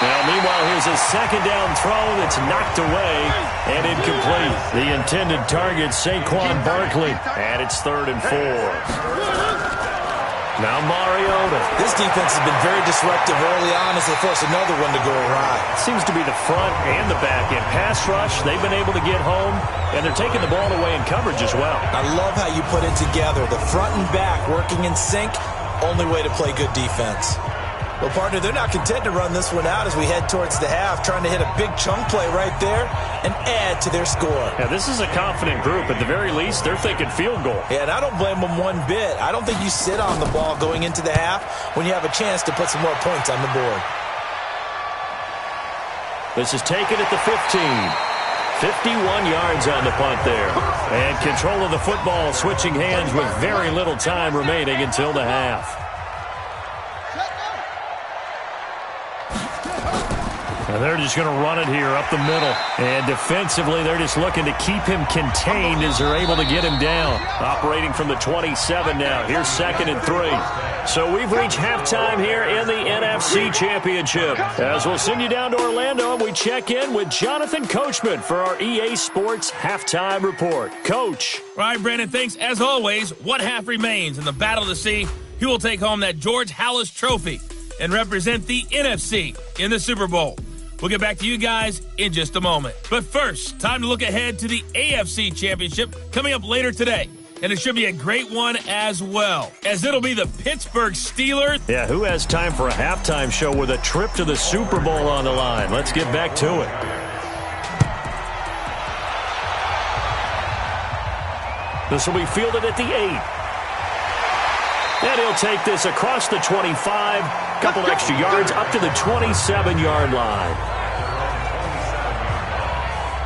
[SPEAKER 1] Well, meanwhile, here's a second down throw that's knocked away and incomplete. The intended target, Saquon Barkley, and it's 3rd and 4. Now Mariota.
[SPEAKER 2] This defense has been very disruptive early on as they force another one to go awry.
[SPEAKER 1] Seems to be the front and the back end. Pass rush, they've been able to get home, and they're taking the ball away in coverage as well.
[SPEAKER 2] I love how you put it together. The front and back working in sync, only way to play good defense. Well, partner, they're not content to run this one out as we head towards the half, trying to hit a big chunk play right there and add to their score.
[SPEAKER 5] Yeah, this is a confident group. At the very least, they're thinking field goal.
[SPEAKER 2] Yeah, and I don't blame them one bit. I don't think you sit on the ball going into the half when you have a chance to put some more points on the board.
[SPEAKER 1] This is taken at the 15. 51 yards on the punt there. And control of the football switching hands with very little time remaining until the half.
[SPEAKER 5] And they're just going to run it here up the middle. And defensively, they're just looking to keep him contained as they're able to get him down. Operating from the 27 now. Here's 2nd and 3. So we've reached halftime here in the NFC Championship. As we'll send you down to Orlando, and we check in with Jonathan Coachman for our EA Sports Halftime Report. Coach.
[SPEAKER 6] All right, Brandon, thanks. As always, one half remains in the battle to see who will take home that George Halas Trophy and represent the NFC in the Super Bowl. We'll get back to you guys in just a moment. But first, time to look ahead to the AFC Championship coming up later today. And it should be a great one as well, as it'll be the Pittsburgh Steelers.
[SPEAKER 5] Yeah, who has time for a halftime show with a trip to the Super Bowl on the line? Let's get back to it. This will be fielded at the 8. And he'll take this across the 25, couple extra yards up to the 27-yard line.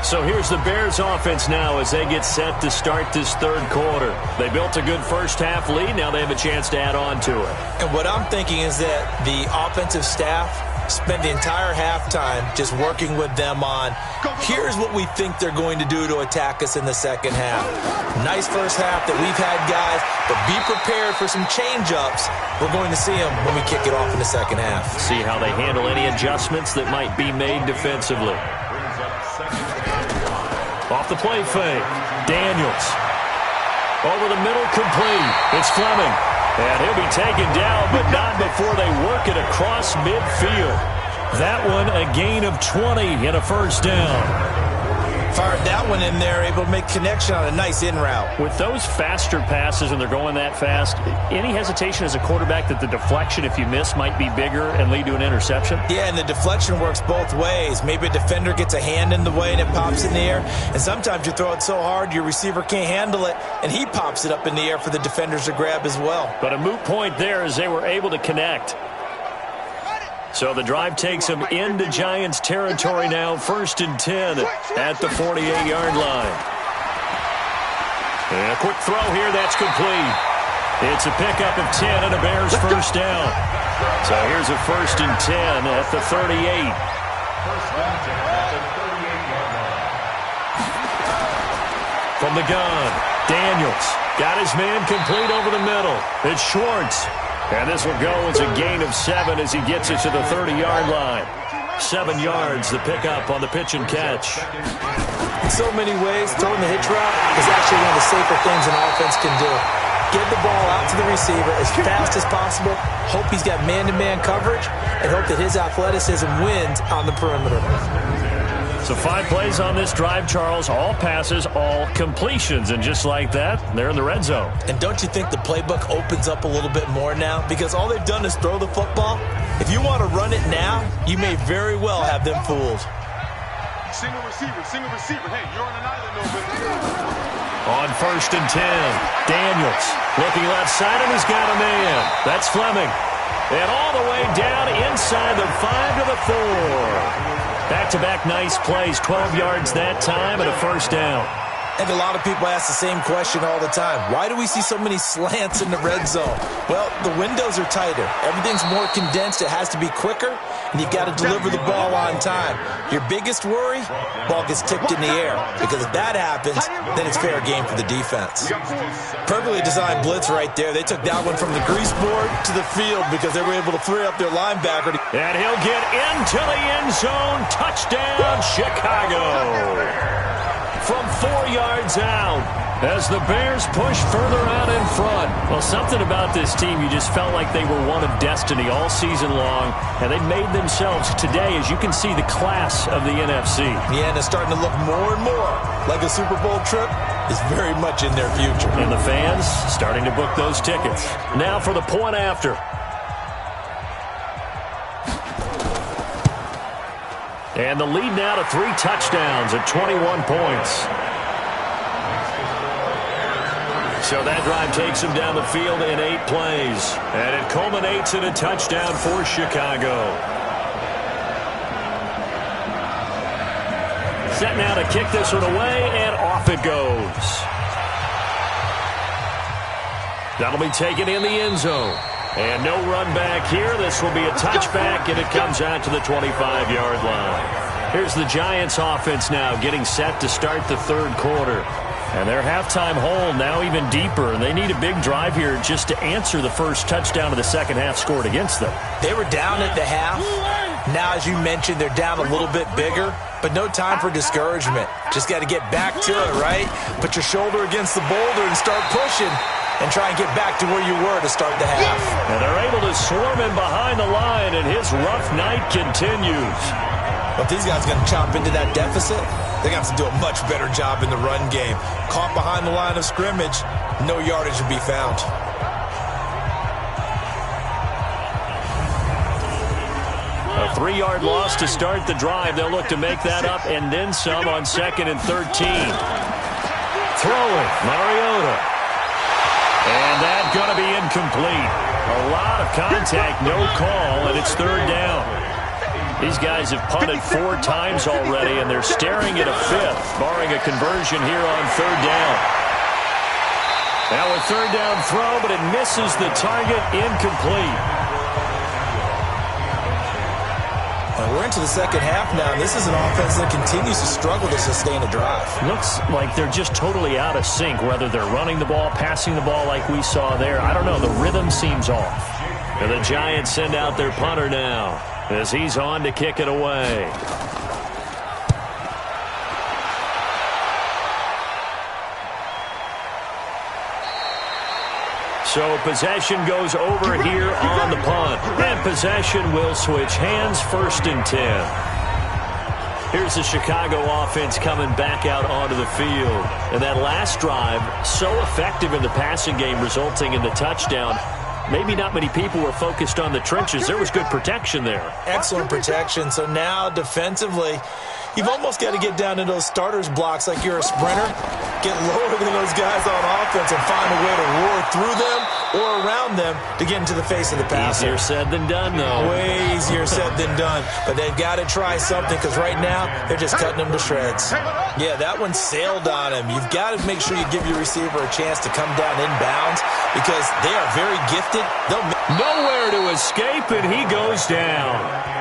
[SPEAKER 5] So here's the Bears offense now as they get set to start this third quarter. They built a good first half lead. Now they have a chance to add on to it.
[SPEAKER 2] And what I'm thinking is that the offensive staff spent the entire halftime just working with them on, here's what we think they're going to do to attack us in the second half. Nice first half that we've had, guys, but be prepared for some change-ups. We're going to see them when we kick it off in the second half.
[SPEAKER 5] See how they handle any adjustments that might be made defensively. Off the play fake. Daniels. Over the middle, complete. It's Fleming. And he'll be taken down, but not before they work it across midfield. That one, a gain of 20 and a first down.
[SPEAKER 2] Fired that one in there, able to make connection on a nice in route.
[SPEAKER 5] With those faster passes and they're going that fast, any hesitation as a quarterback that the deflection, if you miss, might be bigger and lead to an interception?
[SPEAKER 2] Yeah, and the deflection works both ways. Maybe a defender gets a hand in the way and it pops in the air. And sometimes you throw it so hard your receiver can't handle it, and he pops it up in the air for the defenders to grab as well.
[SPEAKER 5] But a moot point there as they were able to connect. So the drive takes them into Giants territory now, 1st and 10 at the 48-yard line. And a quick throw here, that's complete. It's a pickup of 10 and a Bears first down. So here's a 1st and 10 at the 38. From the gun, Daniels got his man complete over the middle. It's Schwartz. And this will go as a gain of 7 as he gets it to the 30-yard line. 7 yards, the pickup on the pitch and catch.
[SPEAKER 2] In so many ways, throwing the hitch route is actually one of the safer things an offense can do. Get the ball out to the receiver as fast as possible, hope he's got man-to-man coverage, and hope that his athleticism wins on the perimeter.
[SPEAKER 5] So 5 plays on this drive, Charles. All passes, all completions. And just like that, they're in the red zone.
[SPEAKER 2] And don't you think the playbook opens up a little bit more now? Because all they've done is throw the football. If you want to run it now, you may very well have them fooled.
[SPEAKER 4] Single receiver. Hey, you're on an island over.
[SPEAKER 5] On 1st and 10, Daniels looking left side, and he's got a man. That's Fleming. And all the way down inside the 5 to the 4. Back-to-back nice plays, 12 yards that time and a first down.
[SPEAKER 2] I think a lot of people ask the same question all the time. Why do we see so many slants in the red zone? Well, the windows are tighter. Everything's more condensed. It has to be quicker, and you've got to deliver the ball on time. Your biggest worry, ball gets tipped in the air. Because if that happens, then it's fair game for the defense. Perfectly designed blitz right there. They took that one from the grease board to the field because they were able to free up their linebacker.
[SPEAKER 5] And he'll get into the end zone. Touchdown, Chicago. From 4 yards out as the Bears push further out in front. Well, something about this team, you just felt like they were one of destiny all season long, and they made themselves today, as you can see, the class of the NFC.
[SPEAKER 2] Yeah, and it's starting to look more and more like a Super Bowl trip is very much in their future.
[SPEAKER 5] And the fans starting to book those tickets. Now for the point after. And the lead now to 3 touchdowns at 21 points. So that drive takes him down the field in 8 plays. And it culminates in a touchdown for Chicago. Set now to kick this one away, and off it goes. That'll be taken in the end zone.
[SPEAKER 1] And no run back here. This will be a touchback, and it comes out to the 25-yard line. Here's the Giants offense now getting set to start the third quarter. And their halftime hole now even deeper, and they need a big drive here just to answer the first touchdown of the second half scored against them.
[SPEAKER 2] They were down at the half. Now, as you mentioned, they're down a little bit bigger, but no time for discouragement. Just got to get back to it, right? Put your shoulder against the boulder and start pushing and try and get back to where you were to start the half.
[SPEAKER 1] And they're able to swarm him behind the line, and his rough night continues.
[SPEAKER 2] But these guys are going to chop into that deficit. They're going to have to do a much better job in the run game. Caught behind the line of scrimmage, no yardage to be found.
[SPEAKER 1] A 3-yard loss to start the drive. They'll look to make that up and then some on 2nd and 13. Throwing, Mariota. And that's going to be incomplete. A lot of contact, no call, and it's 3rd down. These guys have punted 4 times already, and they're staring at a 5th, barring a conversion here on 3rd down. Now a 3rd down throw, but it misses the target, incomplete.
[SPEAKER 2] We're into the second half now, and this is an offense that continues to struggle to sustain a drive.
[SPEAKER 1] Looks like they're just totally out of sync, whether they're running the ball, passing the ball like we saw there. I don't know. The rhythm seems off. And the Giants send out their punter now as he's on to kick it away. So possession goes over here on the punt. And possession will switch hands, 1st and 10. Here's the Chicago offense coming back out onto the field. And that last drive, so effective in the passing game, resulting in the touchdown. Maybe not many people were focused on the trenches. There was good protection there.
[SPEAKER 2] Excellent protection. So now defensively, you've almost got to get down to those starters blocks like you're a sprinter. Get lower than those guys on offense and find a way to roar through them or around them to get into the face of the passer.
[SPEAKER 1] Easier said than done, though.
[SPEAKER 2] Way easier said than done. But they've got to try something because right now they're just cutting them to shreds. Yeah, that one sailed on him. You've got to make sure you give your receiver a chance to come down inbounds because they are very gifted.
[SPEAKER 1] Nowhere to escape, and he goes down.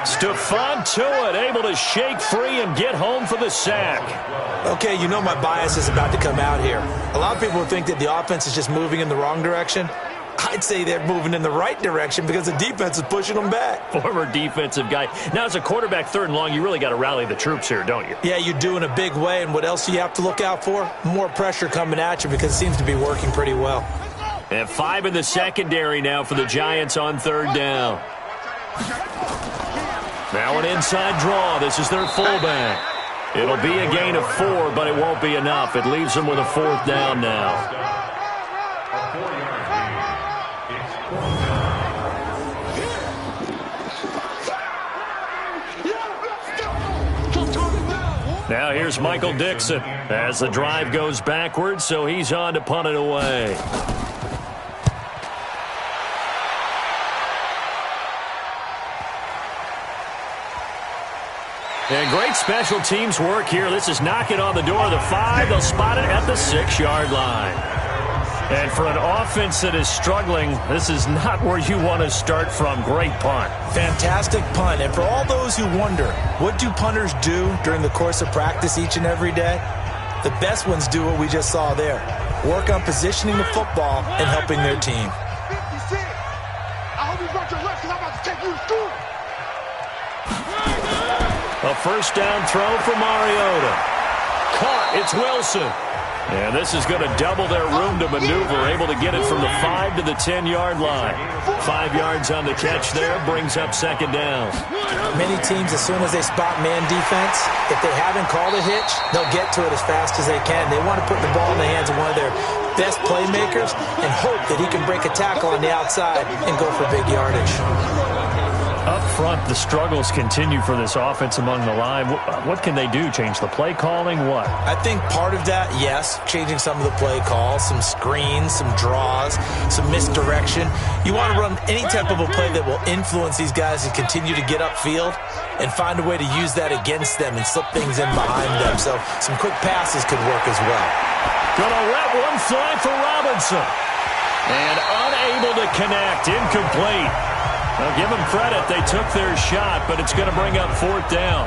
[SPEAKER 1] Stephon Tuitt able to shake free and get home for the sack.
[SPEAKER 2] Okay, you know my bias is about to come out here. A lot of people think that the offense is just moving in the wrong direction. I'd say they're moving in the right direction because the defense is pushing them back.
[SPEAKER 1] Former defensive guy. Now, as a quarterback, 3rd and long, you really got to rally the troops here, don't you?
[SPEAKER 2] Yeah, you do in a big way. And what else do you have to look out for? More pressure coming at you because it seems to be working pretty well.
[SPEAKER 1] And 5 in the secondary now for the Giants on 3rd down. Now an inside draw. This is their fullback. It'll be a gain of 4, but it won't be enough. It leaves them with a 4th down now. Now here's Michael Dixon as the drive goes backwards, so he's on to punt it away. And great special teams work here. This is knocking on the door of the 5. They'll spot it at the 6-yard line. And for an offense that is struggling, this is not where you want to start from. Great punt.
[SPEAKER 2] Fantastic punt. And for all those who wonder, what do punters do during the course of practice each and every day? The best ones do what we just saw there. Work on positioning the football and helping their team.
[SPEAKER 4] 56. I hope you brought your left because I'm about to take you to school.
[SPEAKER 1] A 1st down throw for Mariota. Caught. It's Wilson. And this is going to double their room to maneuver, able to get it from the 5 to the 10-yard line. 5 yards on the catch there, brings up 2nd down.
[SPEAKER 2] Many teams, as soon as they spot man defense, if they haven't called a hitch, they'll get to it as fast as they can. They want to put the ball in the hands of one of their best playmakers and hope that he can break a tackle on the outside and go for big yardage.
[SPEAKER 1] Up front, the struggles continue for this offense among the line. What can they do? Change the play calling? What?
[SPEAKER 2] I think part of that, yes, changing some of the play calls, some screens, some draws, some misdirection. You want to run any type of a play that will influence these guys to continue to get upfield and find a way to use that against them and slip things in behind them. So some quick passes could work as well.
[SPEAKER 1] Gonna let one fly for Robinson.
[SPEAKER 5] And unable to connect. Incomplete. Well, give them credit. They took their shot, but it's going to bring up 4th down.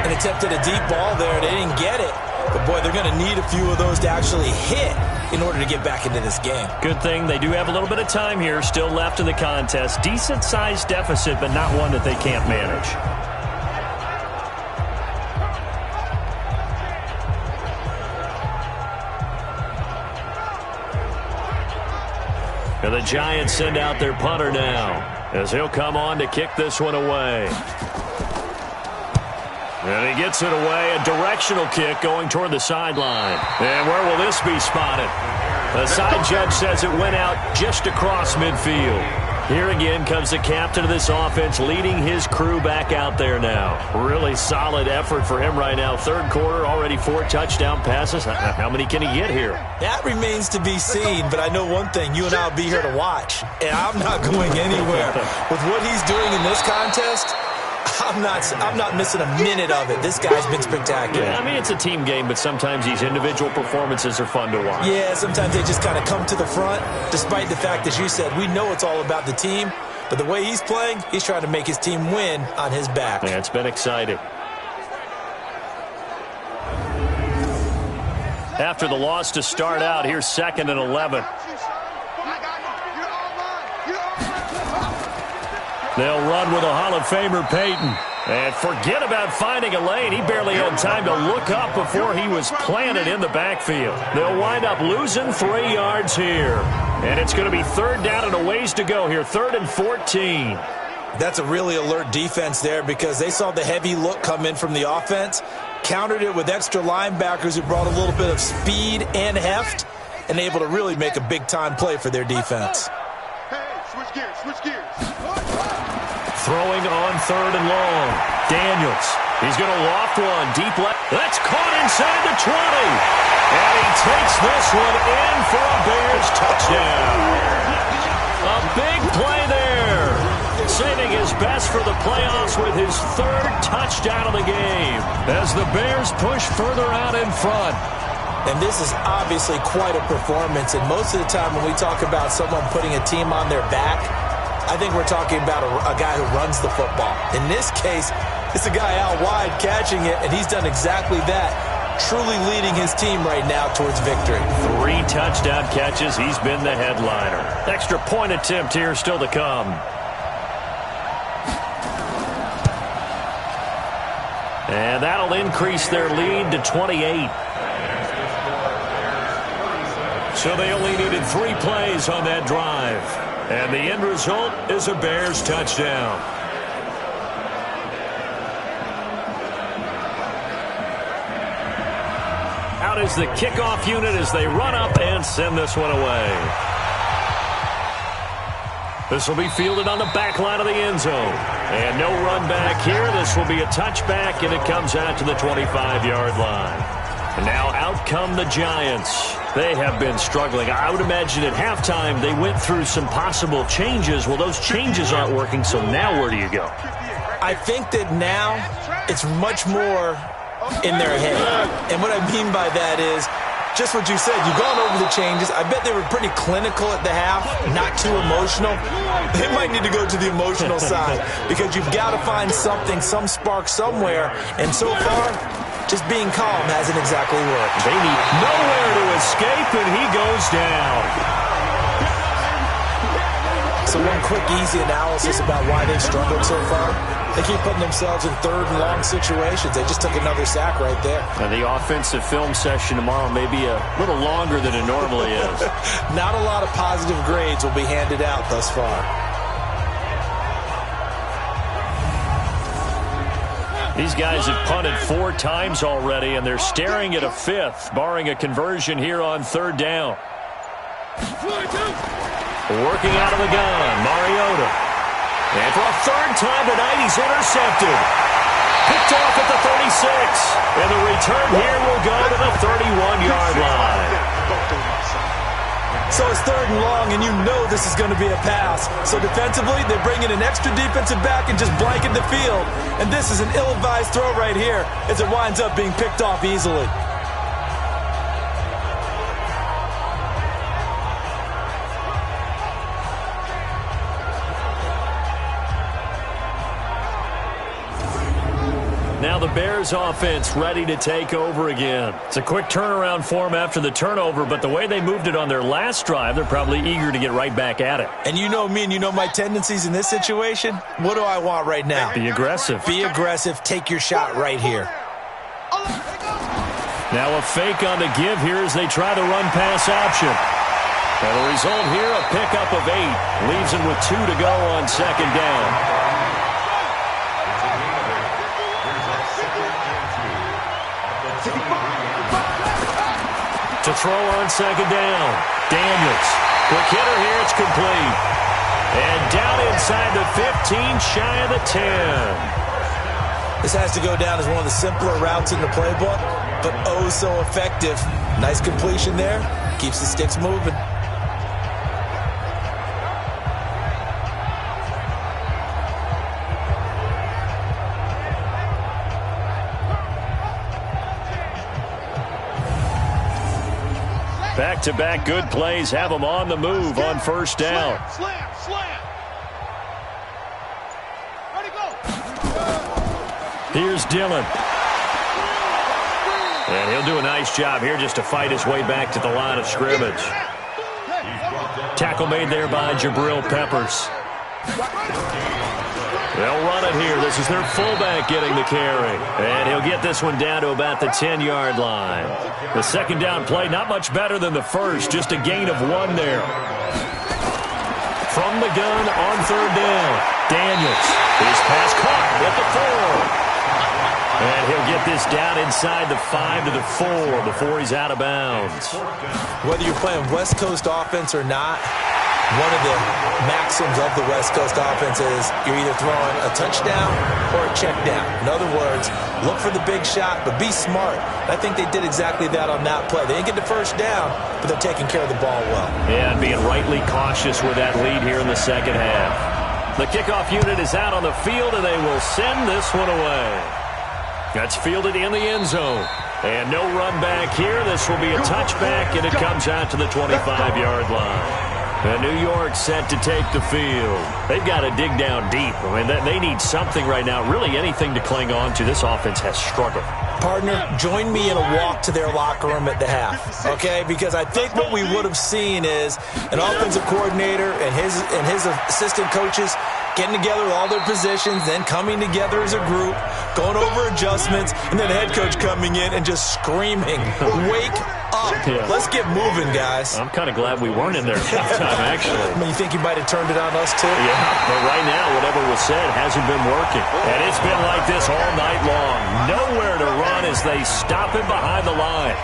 [SPEAKER 2] And attempted a deep ball there. They didn't get it. But, boy, they're going to need a few of those to actually hit in order to get back into this game.
[SPEAKER 5] Good thing they do have a little bit of time here still left in the contest. Decent-sized deficit, but not one that they can't manage. And the Giants send out their punter now as he'll come on to kick this one away. And he gets it away, a directional kick going toward the sideline. And where will this be spotted? The side judge says it went out just across midfield. Here again comes the captain of this offense leading his crew back out there now. Really solid effort for him right now. 3rd quarter, already 4 touchdown passes. How many can he get here?
[SPEAKER 2] That remains to be seen, but I know one thing. You and I will be here to watch, and I'm not going anywhere. With what he's doing in this contest, I'm not missing a minute of it. This guy's been spectacular.
[SPEAKER 5] Yeah, I mean, it's a team game, but sometimes these individual performances are fun to watch.
[SPEAKER 2] Yeah, sometimes they just kind of come to the front, despite the fact, as you said, we know it's all about the team. But the way he's playing, he's trying to make his team win on his back.
[SPEAKER 5] Yeah, it's been exciting. After the loss to start out, here's 2nd and 11. They'll run with a Hall of Famer, Peyton. And forget about finding a lane. He barely had time to look up before he was planted in the backfield. They'll wind up losing 3 yards here. And it's going to be 3rd down and a ways to go here. 3rd and 14.
[SPEAKER 2] That's a really alert defense there because they saw the heavy look come in from the offense, countered it with extra linebackers who brought a little bit of speed and heft, and able to really make a big-time play for their defense.
[SPEAKER 4] Hey, switch gears, switch gears.
[SPEAKER 5] Throwing on 3rd and long. Daniels. He's going to loft one. Deep left. That's caught inside the 20. And he takes this one in for a Bears touchdown. A big play there. Saving his best for the playoffs with his 3rd touchdown of the game. As the Bears push further out in front.
[SPEAKER 2] And this is obviously quite a performance. And most of the time when we talk about someone putting a team on their back, I think we're talking about a guy who runs the football. In this case, it's a guy out wide catching it, and he's done exactly that, truly leading his team right now towards victory.
[SPEAKER 5] 3 touchdown catches. He's been the headliner. Extra point attempt here still to come. And that'll increase their lead to 28. So they only needed 3 plays on that drive. And the end result is a Bears touchdown. Out is the kickoff unit as they run up and send this one away. This will be fielded on the back line of the end zone. And no run back here. This will be a touchback, and it comes out to the 25-yard line. And now out come the Giants. They have been struggling. I would imagine at halftime they went through some possible changes. Well, those changes aren't working, so now where do you go?
[SPEAKER 2] I think that now it's much more in their head. And what I mean by that is just what you said. You've gone over the changes. I bet they were pretty clinical at the half, not too emotional. They might need to go to the emotional side because you've got to find something, some spark somewhere. And so far, just being calm hasn't exactly worked.
[SPEAKER 5] They need nowhere to escape, and he goes down.
[SPEAKER 2] So one quick, easy analysis about why they've struggled so far. They keep putting themselves in 3rd and long situations. They just took another sack right there.
[SPEAKER 5] And the offensive film session tomorrow may be a little longer than it normally is.
[SPEAKER 2] Not a lot of positive grades will be handed out thus far.
[SPEAKER 5] These guys have punted 4 times already, and they're staring at a 5th, barring a conversion here on 3rd down. Working out of the gun, Mariota. And for a 3rd time tonight, he's intercepted. Picked off at the 36. And the return here will go to the 31-yard line.
[SPEAKER 2] So it's 3rd and long, and you know this is going to be a pass. So defensively, they bring in an extra defensive back and just blanket the field. And this is an ill-advised throw right here as it winds up being picked off easily.
[SPEAKER 5] Now the Bears offense ready to take over again. It's a quick turnaround for them after the turnover, but the way they moved it on their last drive, they're probably eager to get right back at it.
[SPEAKER 2] And you know me and you know my tendencies in this situation. What do I want right now?
[SPEAKER 5] Be aggressive.
[SPEAKER 2] Be aggressive. Take your shot right here.
[SPEAKER 5] Now a fake on the give here as they try the run-pass option. And the result here, a pickup of 8. Leaves them with 2 to go on second down. To throw on second down. Daniels. Quick hitter here. It's complete. And down inside the 15, shy of the 10.
[SPEAKER 2] This has to go down as one of the simpler routes in the playbook, but oh so effective. Nice completion there. Keeps the sticks moving.
[SPEAKER 5] Back-to-back good plays have them on the move on first down.
[SPEAKER 4] Slam. Ready, go.
[SPEAKER 5] Here's Dillon. And he'll do a nice job here just to fight his way back to the line of scrimmage. Tackle made there by Jabril Peppers. They'll run it here. This is their fullback getting the carry. And he'll get this one down to about the 10-yard line. The second down play, not much better than the first, just a gain of 1 there. From the gun on third down, Daniels. His pass caught at the 4. And he'll get this down inside the 5 to the 4 before he's out of bounds.
[SPEAKER 2] Whether you're playing West Coast offense or not, one of the maxims of the West Coast offense is you're either throwing a touchdown or a check down. In other words, look for the big shot, but be smart. I think they did exactly that on that play. They didn't get the first down, but they're taking care of the ball well.
[SPEAKER 5] Yeah, and being rightly cautious with that lead here in the second half. The kickoff unit is out on the field, and they will send this one away. That's fielded in the end zone. And no run back here. This will be a touchback, and it comes out to the 25-yard line. And New York set to take the field. They've got to dig down deep. I mean, they need something right now, really anything to cling on to. This offense has struggled.
[SPEAKER 2] Partner, join me in a walk to their locker room at the half, okay? Because I think what we would have seen is an offensive coordinator and his assistant coaches getting together with all their positions, then coming together as a group, going over adjustments, and then the head coach coming in and just screaming, wake up.
[SPEAKER 5] Yeah.
[SPEAKER 2] Let's get moving, guys.
[SPEAKER 5] I'm kind of glad we weren't in there at halftime, actually.
[SPEAKER 2] I mean, you think you might have turned it on us, too?
[SPEAKER 5] Yeah, but right now, whatever was said hasn't been working. And it's been like this all night long. Nowhere to run as they stop him behind the line.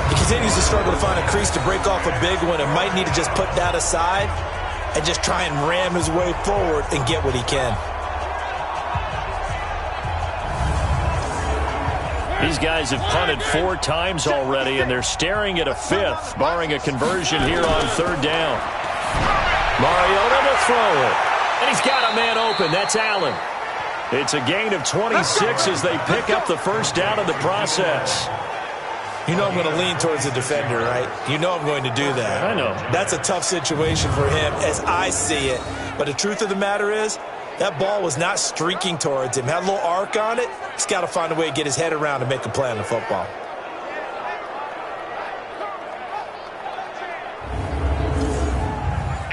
[SPEAKER 2] He continues to struggle to find a crease to break off a big one and might need to just put that aside and just try and ram his way forward and get what he can.
[SPEAKER 5] These guys have punted 4 times already, and they're staring at a 5th, barring a conversion here on third down. Mariota to throw it. And he's got a man open. That's Allen. It's a gain of 26 as they pick up the first down in the process.
[SPEAKER 2] You know I'm going to lean towards the defender, right? You know I'm going to do that.
[SPEAKER 5] I know.
[SPEAKER 2] That's a tough situation for him as I see it. But the truth of the matter is, that ball was not streaking towards him. Had a little arc on it. He's got to find a way to get his head around and make a play on the football.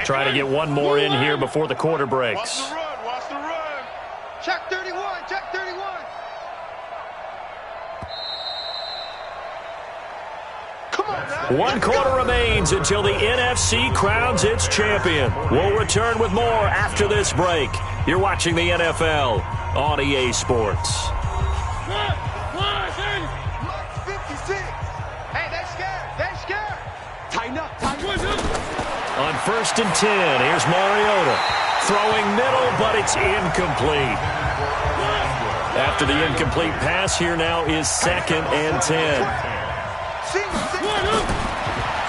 [SPEAKER 5] Try to get one more in here before the quarter breaks.
[SPEAKER 4] Watch the run. Check 31. Check 31. Come on now.
[SPEAKER 5] 1 quarter remains until the NFC crowns its champion. We'll return with more after this break. You're watching the NFL on EA Sports.
[SPEAKER 4] 56. Hey, they're scared. They're scared. Tighten up.
[SPEAKER 5] On 1st and 10, here's Mariota. Throwing middle, but it's incomplete. After the incomplete pass, here now is 2nd and 10.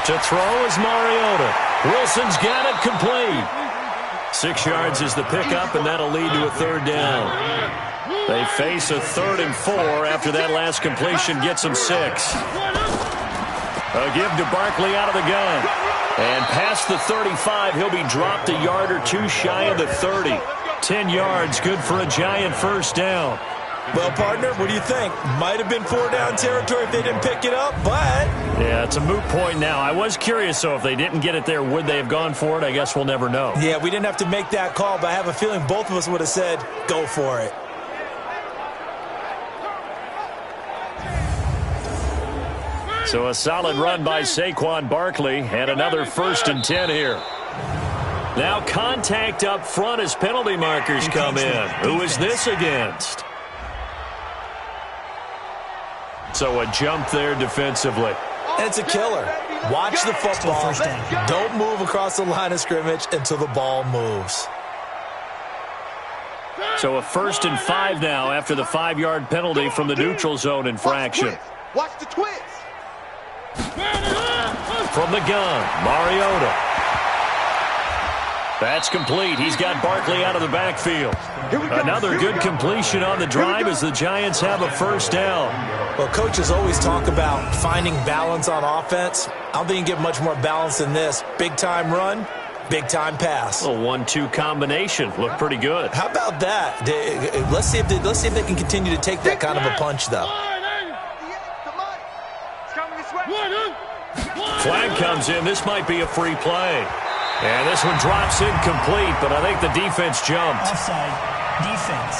[SPEAKER 5] To throw is Mariota. Wilson's got it complete. 6 yards is the pickup, and that'll lead to a third down. They face a 3rd and 4 after that last completion gets them 6. A give to Barkley out of the gun. And past the 35, he'll be dropped a yard or 2 shy of the 30. 10 yards, good for a giant first down.
[SPEAKER 2] Well, partner, what do you think? Might have been 4-down territory if they didn't pick it up, but...
[SPEAKER 5] Yeah, it's a moot point now. I was curious, so if they didn't get it there, would they have gone for it? I guess we'll never know.
[SPEAKER 2] Yeah, we didn't have to make that call, but I have a feeling both of us would have said, go for it.
[SPEAKER 5] So a solid run by Saquon Barkley, and another 1st and 10 here. Now contact up front as penalty markers come in. Who is this against? So a jump there defensively.
[SPEAKER 2] And it's a killer. Watch the football. Don't move across the line of scrimmage until the ball moves.
[SPEAKER 5] So a 1st and 5 now after the 5-yard penalty from the neutral zone infraction.
[SPEAKER 4] Watch the twist.
[SPEAKER 5] From the gun, Mariota. That's complete. He's got Barkley out of the backfield. Another good completion on the drive as the Giants have a 1st down.
[SPEAKER 2] Well, coaches always talk about finding balance on offense. I don't think you get much more balance than this. Big-time run, big-time pass.
[SPEAKER 5] A 1-2 combination. Looked pretty good.
[SPEAKER 2] How about that? Let's see if they can continue to take that kind of a punch, though.
[SPEAKER 5] Flag comes in. This might be a free play. And this one drops incomplete, but I think the defense jumped.
[SPEAKER 3] Offside. Defense.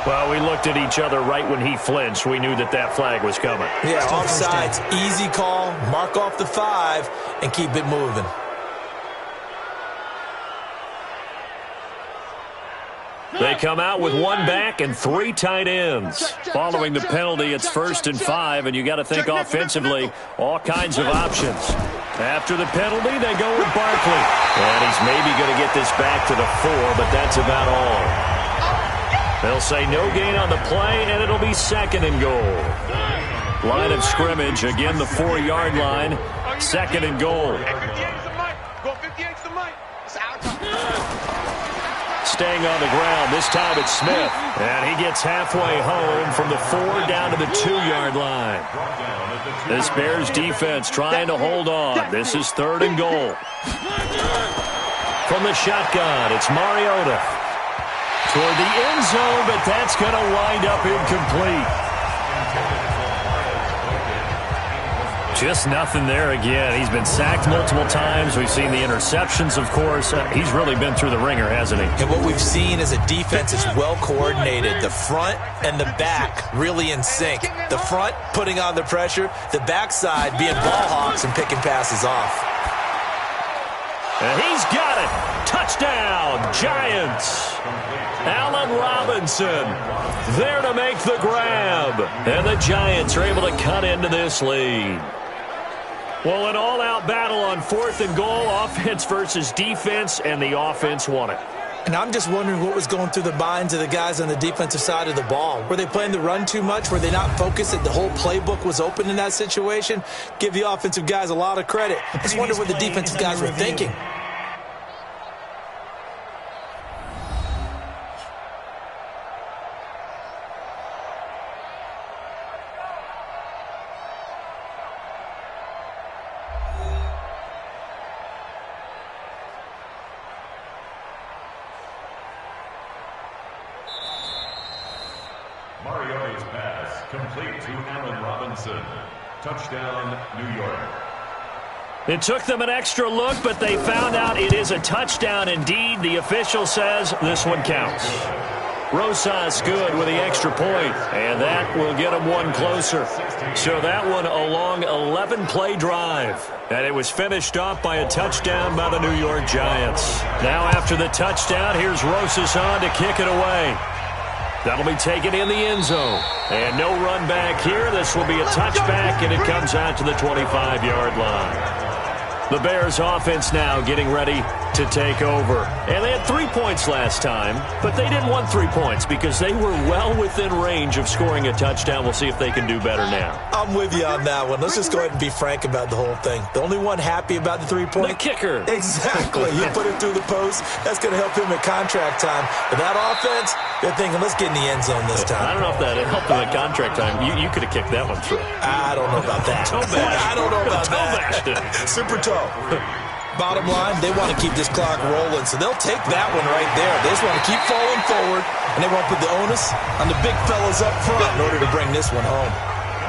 [SPEAKER 5] Well, we looked at each other right when he flinched. We knew that that flag was coming.
[SPEAKER 2] Yeah, offsides. Easy call. Mark off the 5 and keep it moving.
[SPEAKER 5] They come out with 1 back and 3 tight ends. Following the penalty, it's 1st and 5, and you got to think offensively, all kinds of options. After the penalty, they go with Barkley. And he's maybe going to get this back to the 4, but that's about all. They'll say no gain on the play, and it'll be 2nd and goal. Line of scrimmage, again the 4-yard line, 2nd and goal. Staying on the ground. This time it's Smith. And he gets halfway home from the 4 down to the 2-yard line. This Bears defense trying to hold on. This is 3rd and goal. From the shotgun, it's Mariota. Toward the end zone, but that's going to wind up incomplete. Just nothing there again. He's been sacked multiple times. We've seen the interceptions, of course. He's really been through the ringer, hasn't he?
[SPEAKER 2] And what we've seen is a defense is well coordinated. The front and the back really in sync. The front putting on the pressure. The backside being ball hawks and picking passes off.
[SPEAKER 5] And he's got it. Touchdown, Giants. Allen Robinson there to make the grab. And the Giants are able to cut into this lead. Well, an all-out battle on 4th and goal, offense versus defense, and the offense won it.
[SPEAKER 2] And I'm just wondering what was going through the minds of the guys on the defensive side of the ball. Were they playing the run too much? Were they not focused that the whole playbook was open in that situation? Give the offensive guys a lot of credit. I just wonder what the defensive guys were thinking.
[SPEAKER 7] Mariota's pass complete to Allen Robinson. Touchdown, New York.
[SPEAKER 5] It took them an extra look, but they found out it is a touchdown indeed. The official says this one counts. Rosas good with the extra point, and that will get them one closer. So that one a long 11-play drive, and it was finished off by a touchdown by the New York Giants. Now after the touchdown, here's Rosas on to kick it away. That'll be taken in the end zone. And no run back here. This will be a touchback, and it comes out to the 25-yard line. The Bears offense now getting ready to take over. And they had 3 points last time, but they didn't want 3 points because they were well within range of scoring a touchdown. We'll see if they can do better now.
[SPEAKER 2] I'm with you on that one. Let's just go ahead and be frank about the whole thing. The only one happy about the 3-point?
[SPEAKER 5] The kicker.
[SPEAKER 2] Exactly. You put it through the post. That's going to help him at contract time. But that offense, they're thinking, let's get in the end zone this time.
[SPEAKER 5] I don't know if that helped him at contract time. You could have kicked that one through.
[SPEAKER 2] I don't know about that.
[SPEAKER 5] Toe bash.
[SPEAKER 2] I don't know about
[SPEAKER 5] Toe bashed it.
[SPEAKER 2] Super toe. Bottom line, they want to keep this clock rolling, so they'll take that one right there. They just want to keep falling forward, and they won't put the onus on the big fellas up front in order to bring this one home.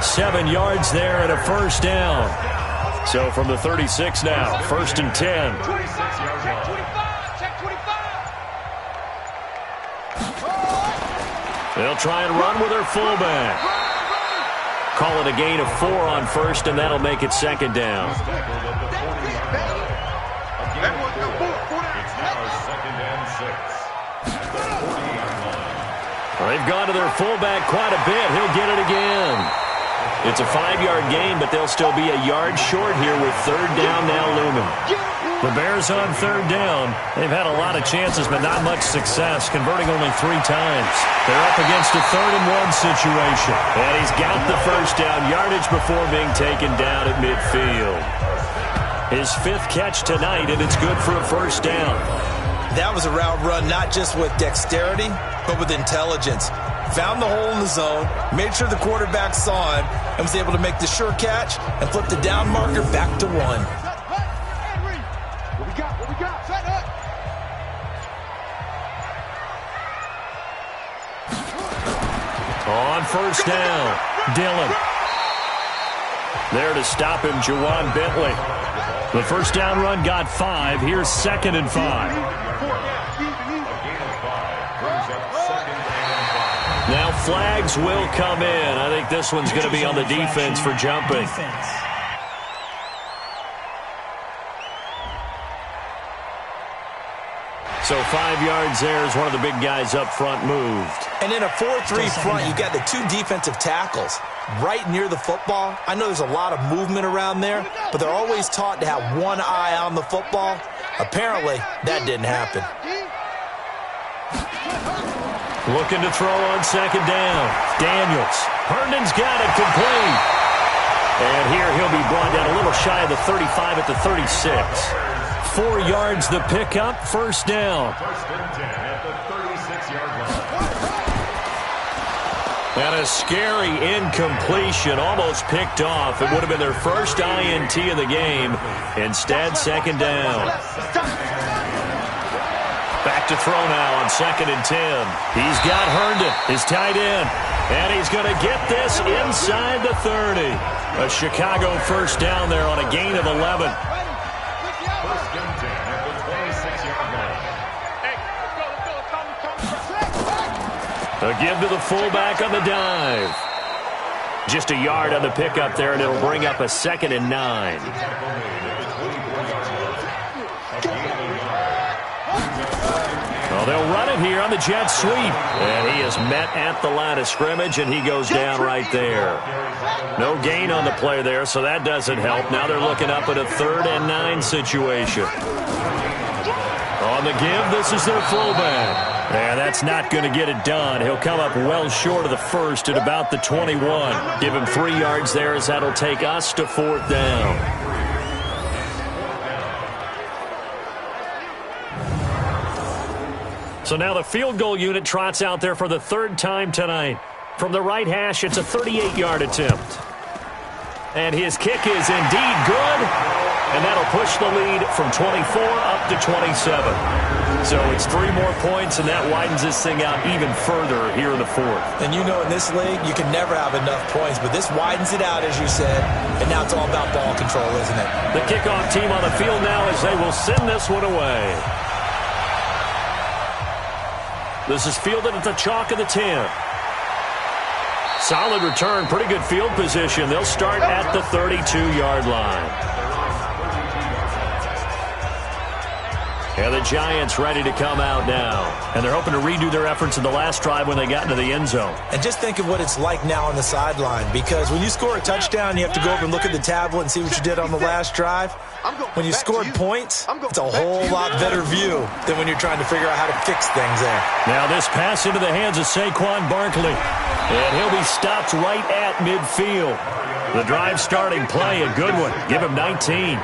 [SPEAKER 5] 7 yards there and a first down. So from the 36 now, 1st and 10. They'll try and run with their fullback. Call it a gain of 4 on first, and that'll make it 2nd down.
[SPEAKER 7] It's now 2nd and 6.
[SPEAKER 5] They've gone to their fullback quite a bit. He'll get it again. It's a 5-yard gain, but they'll still be a yard short here with 3rd down now looming. The Bears on 3rd down. They've had a lot of chances, but not much success, converting only 3 times. They're up against a 3rd and 1 situation. And he's got the first down yardage before being taken down at midfield. His 5th catch tonight, and it's good for a first down.
[SPEAKER 2] That was a route run not just with dexterity, but with intelligence. Found the hole in the zone, made sure the quarterback saw him, and was able to make the sure catch and flip the down marker back to 1.
[SPEAKER 4] What we got? Set up.
[SPEAKER 5] On first down, Dillon. There to stop him, Juwan Bentley. The first down run got 5. Here's 2nd and 5. Now flags will come in. I think this one's going to be on the defense for jumping. So 5 yards there as one of the big guys up front moved.
[SPEAKER 2] And in a 4-3 front, you've got the 2 defensive tackles right near the football. I know there's a lot of movement around there, but they're always taught to have one eye on the football. Apparently, that didn't happen.
[SPEAKER 5] Looking to throw on 2nd down. Daniels. Herndon's got it complete. And here he'll be brought down a little shy of the 35 at the 36. 4 yards the pickup, first down.
[SPEAKER 7] 1st and 10 at the 36-yard line.
[SPEAKER 5] And a scary incompletion, almost picked off. It would have been their first INT of the game. Instead, 2nd down. Back to throw now on 2nd and 10. He's got Herndon, his tight end. And he's going to get this inside the 30. A Chicago first down there on a gain of 11.
[SPEAKER 7] 1st and 10 at the 26-yard line.
[SPEAKER 5] A give to the fullback on the dive. Just a yard on the pickup there, and it'll bring up a 2nd and 9. Well, they'll run it here on the jet sweep. And he is met at the line of scrimmage, and he goes down right there. No gain on the play there, so that doesn't help. Now they're looking up at a 3rd and 9 situation. On the give, this is their fullback. And that's not going to get it done. He'll come up well short of the first at about the 21. Give him 3 yards there as that'll take us to 4th down. So now the field goal unit trots out there for the 3rd time tonight. From the right hash, it's a 38-yard attempt. And his kick is indeed good. And that'll push the lead from 24 up to 27. So it's 3 more points, and that widens this thing out even further here in the 4th.
[SPEAKER 2] And you know in this league, you can never have enough points, but this widens it out, as you said, and now it's all about ball control, isn't it?
[SPEAKER 5] The kickoff team on the field now as they will send this one away. This is fielded at the chalk of the 10. Solid return, pretty good field position. They'll start at the 32-yard line. And the Giants ready to come out now. And they're hoping to redo their efforts in the last drive when they got into the end zone.
[SPEAKER 2] And just think of what it's like now on the sideline, because when you score a touchdown, you have to go over and look at the tablet and see what you did on the last drive. When you scored points, it's a whole lot better view than when you're trying to figure out how to fix things there.
[SPEAKER 5] Now this pass into the hands of Saquon Barkley. And he'll be stopped right at midfield. The drive starting play, a good one. Give him 19.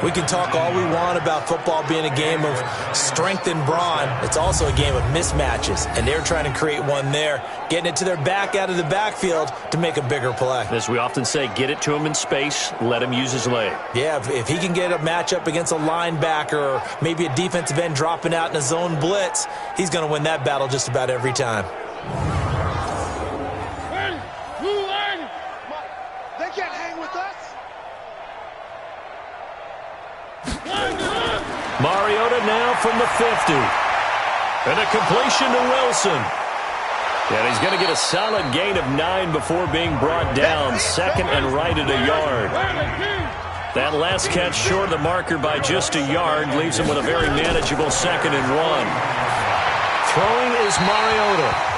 [SPEAKER 2] We can talk all we want about football being a game of strength and brawn. It's also a game of mismatches, and they're trying to create one there, getting it to their back out of the backfield to make a bigger play.
[SPEAKER 5] As we often say, get it to him in space, let him use his leg.
[SPEAKER 2] Yeah, if he can get a matchup against a linebacker or maybe a defensive end dropping out in a zone blitz, he's going to win that battle just about every time.
[SPEAKER 4] They can't hang with us.
[SPEAKER 5] Mariota now from the 50. And a completion to Wilson. And he's going to get a solid gain of 9 before being brought down. Second and right at a yard. That last catch short of the marker by just a yard leaves him with a very manageable 2nd and 1. Throwing is Mariota.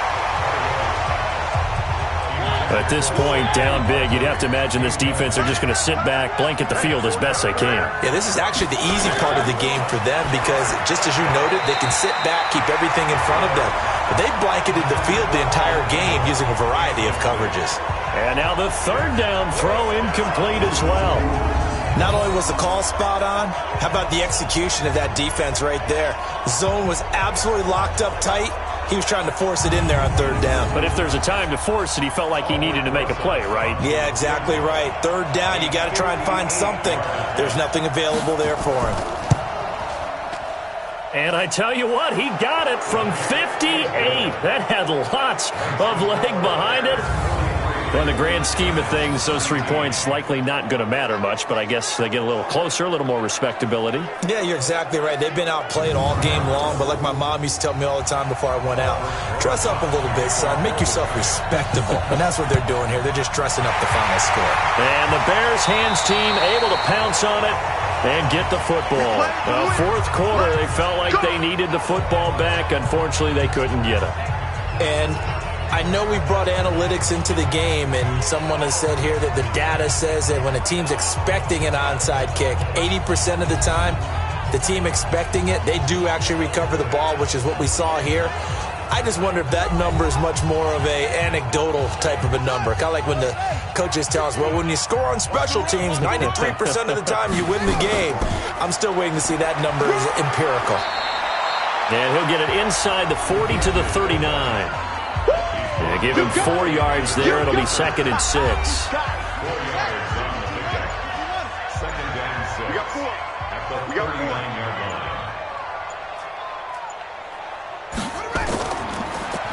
[SPEAKER 5] At this point, down big, you'd have to imagine this defense are just going to sit back, blanket the field as best they can.
[SPEAKER 2] Yeah, this is actually the easy part of the game for them because, just as you noted, they can sit back, keep everything in front of them. But they blanketed the field the entire game using a variety of coverages.
[SPEAKER 5] And now the 3rd down throw incomplete as well.
[SPEAKER 2] Not only was the call spot on, how about the execution of that defense right there? The zone was absolutely locked up tight. He was trying to force it in there on 3rd down.
[SPEAKER 5] But if there's a time to force it, he felt like he needed to make a play, right?
[SPEAKER 2] Yeah, exactly right. 3rd down, you got to try and find something. There's nothing available there for him.
[SPEAKER 5] And I tell you what, he got it from 58. That had lots of leg behind it. Well, in the grand scheme of things, those 3 points likely not going to matter much, but I guess they get a little closer, a little more respectability.
[SPEAKER 2] Yeah, you're exactly right. They've been outplayed all game long, but like my mom used to tell me all the time before I went out, dress up a little bit, son. Make yourself respectable. And that's what they're doing here. They're just dressing up the final score.
[SPEAKER 5] And the Bears hands team able to pounce on it and get the football. Well, 4th quarter, they felt like they needed the football back. Unfortunately, they couldn't get it.
[SPEAKER 2] And I know we brought analytics into the game, and someone has said here that the data says that when a team's expecting an onside kick, 80% of the time, the team expecting it, they do actually recover the ball, which is what we saw here. I just wonder if that number is much more of a anecdotal type of a number. Kind of like when the coaches tell us, well, when you score on special teams, 93% of the time you win the game. I'm still waiting to see that number is empirical.
[SPEAKER 5] And he'll get it inside the 40 to the 39. Yeah, give him 4 yards there. It'll be 2nd and 6.
[SPEAKER 7] 4 yards on the pickup. 2nd and 6. We got 4. At the 39-yard line.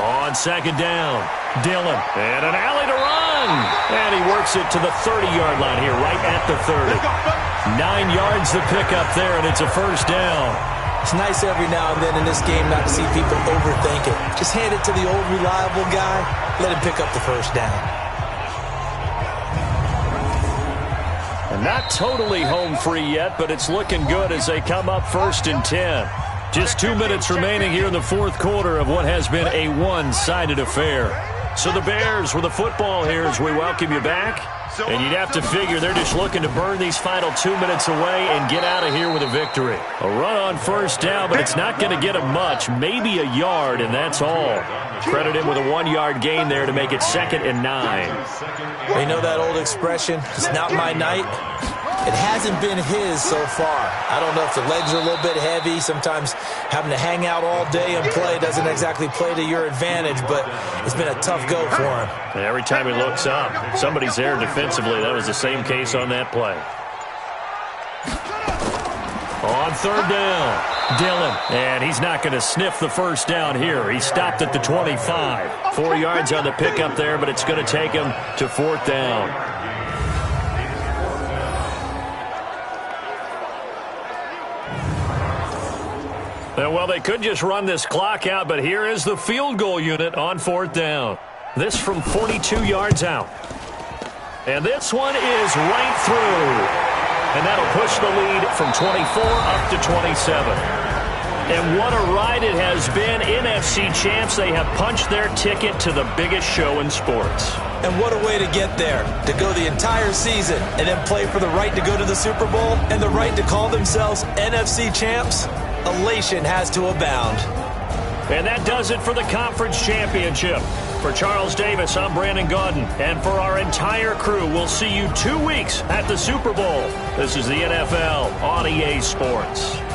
[SPEAKER 5] On 2nd down, Dillon. And an alley to run. And he works it to the 30-yard line here, right at the 30. 9 yards the pickup there, and it's a 1st down.
[SPEAKER 2] It's nice every now and then in this game not to see people overthink it. Just hand it to the old reliable guy. Let him pick up the 1st down.
[SPEAKER 5] And not totally home free yet, but it's looking good as they come up 1st and 10. Just 2 minutes remaining here in the 4th quarter of what has been a one-sided affair. So the Bears with the football here as we welcome you back. And you'd have to figure they're just looking to burn these final 2 minutes away and get out of here with a victory. A run on 1st down, but it's not going to get them much. Maybe a yard, and that's all. Credit him with a 1-yard gain there to make it 2nd and 9.
[SPEAKER 2] You know that old expression, it's not my night? It hasn't been his so far. I don't know if the legs are a little bit heavy. Sometimes having to hang out all day and play doesn't exactly play to your advantage, but it's been a tough go for him.
[SPEAKER 5] And every time he looks up, somebody's there defensively. That was the same case on that play. On 3rd down, Dillon. And he's not going to sniff the 1st down here. He stopped at the 25. 4 yards on the pickup there, but it's going to take him to 4th down. Well, they could just run this clock out, but here is the field goal unit on 4th down. This from 42 yards out. And this one is right through. And that'll push the lead from 24 up to 27. And what a ride it has been. NFC champs, they have punched their ticket to the biggest show in sports.
[SPEAKER 2] And what a way to get there, to go the entire season and then play for the right to go to the Super Bowl and the right to call themselves NFC champs. Elation has to abound.
[SPEAKER 5] And that does it for the conference championship.
[SPEAKER 1] For Charles Davis, I'm Brandon Gaudin. And for our entire crew, we'll see you 2 weeks at the Super Bowl. This is the NFL on EA Sports.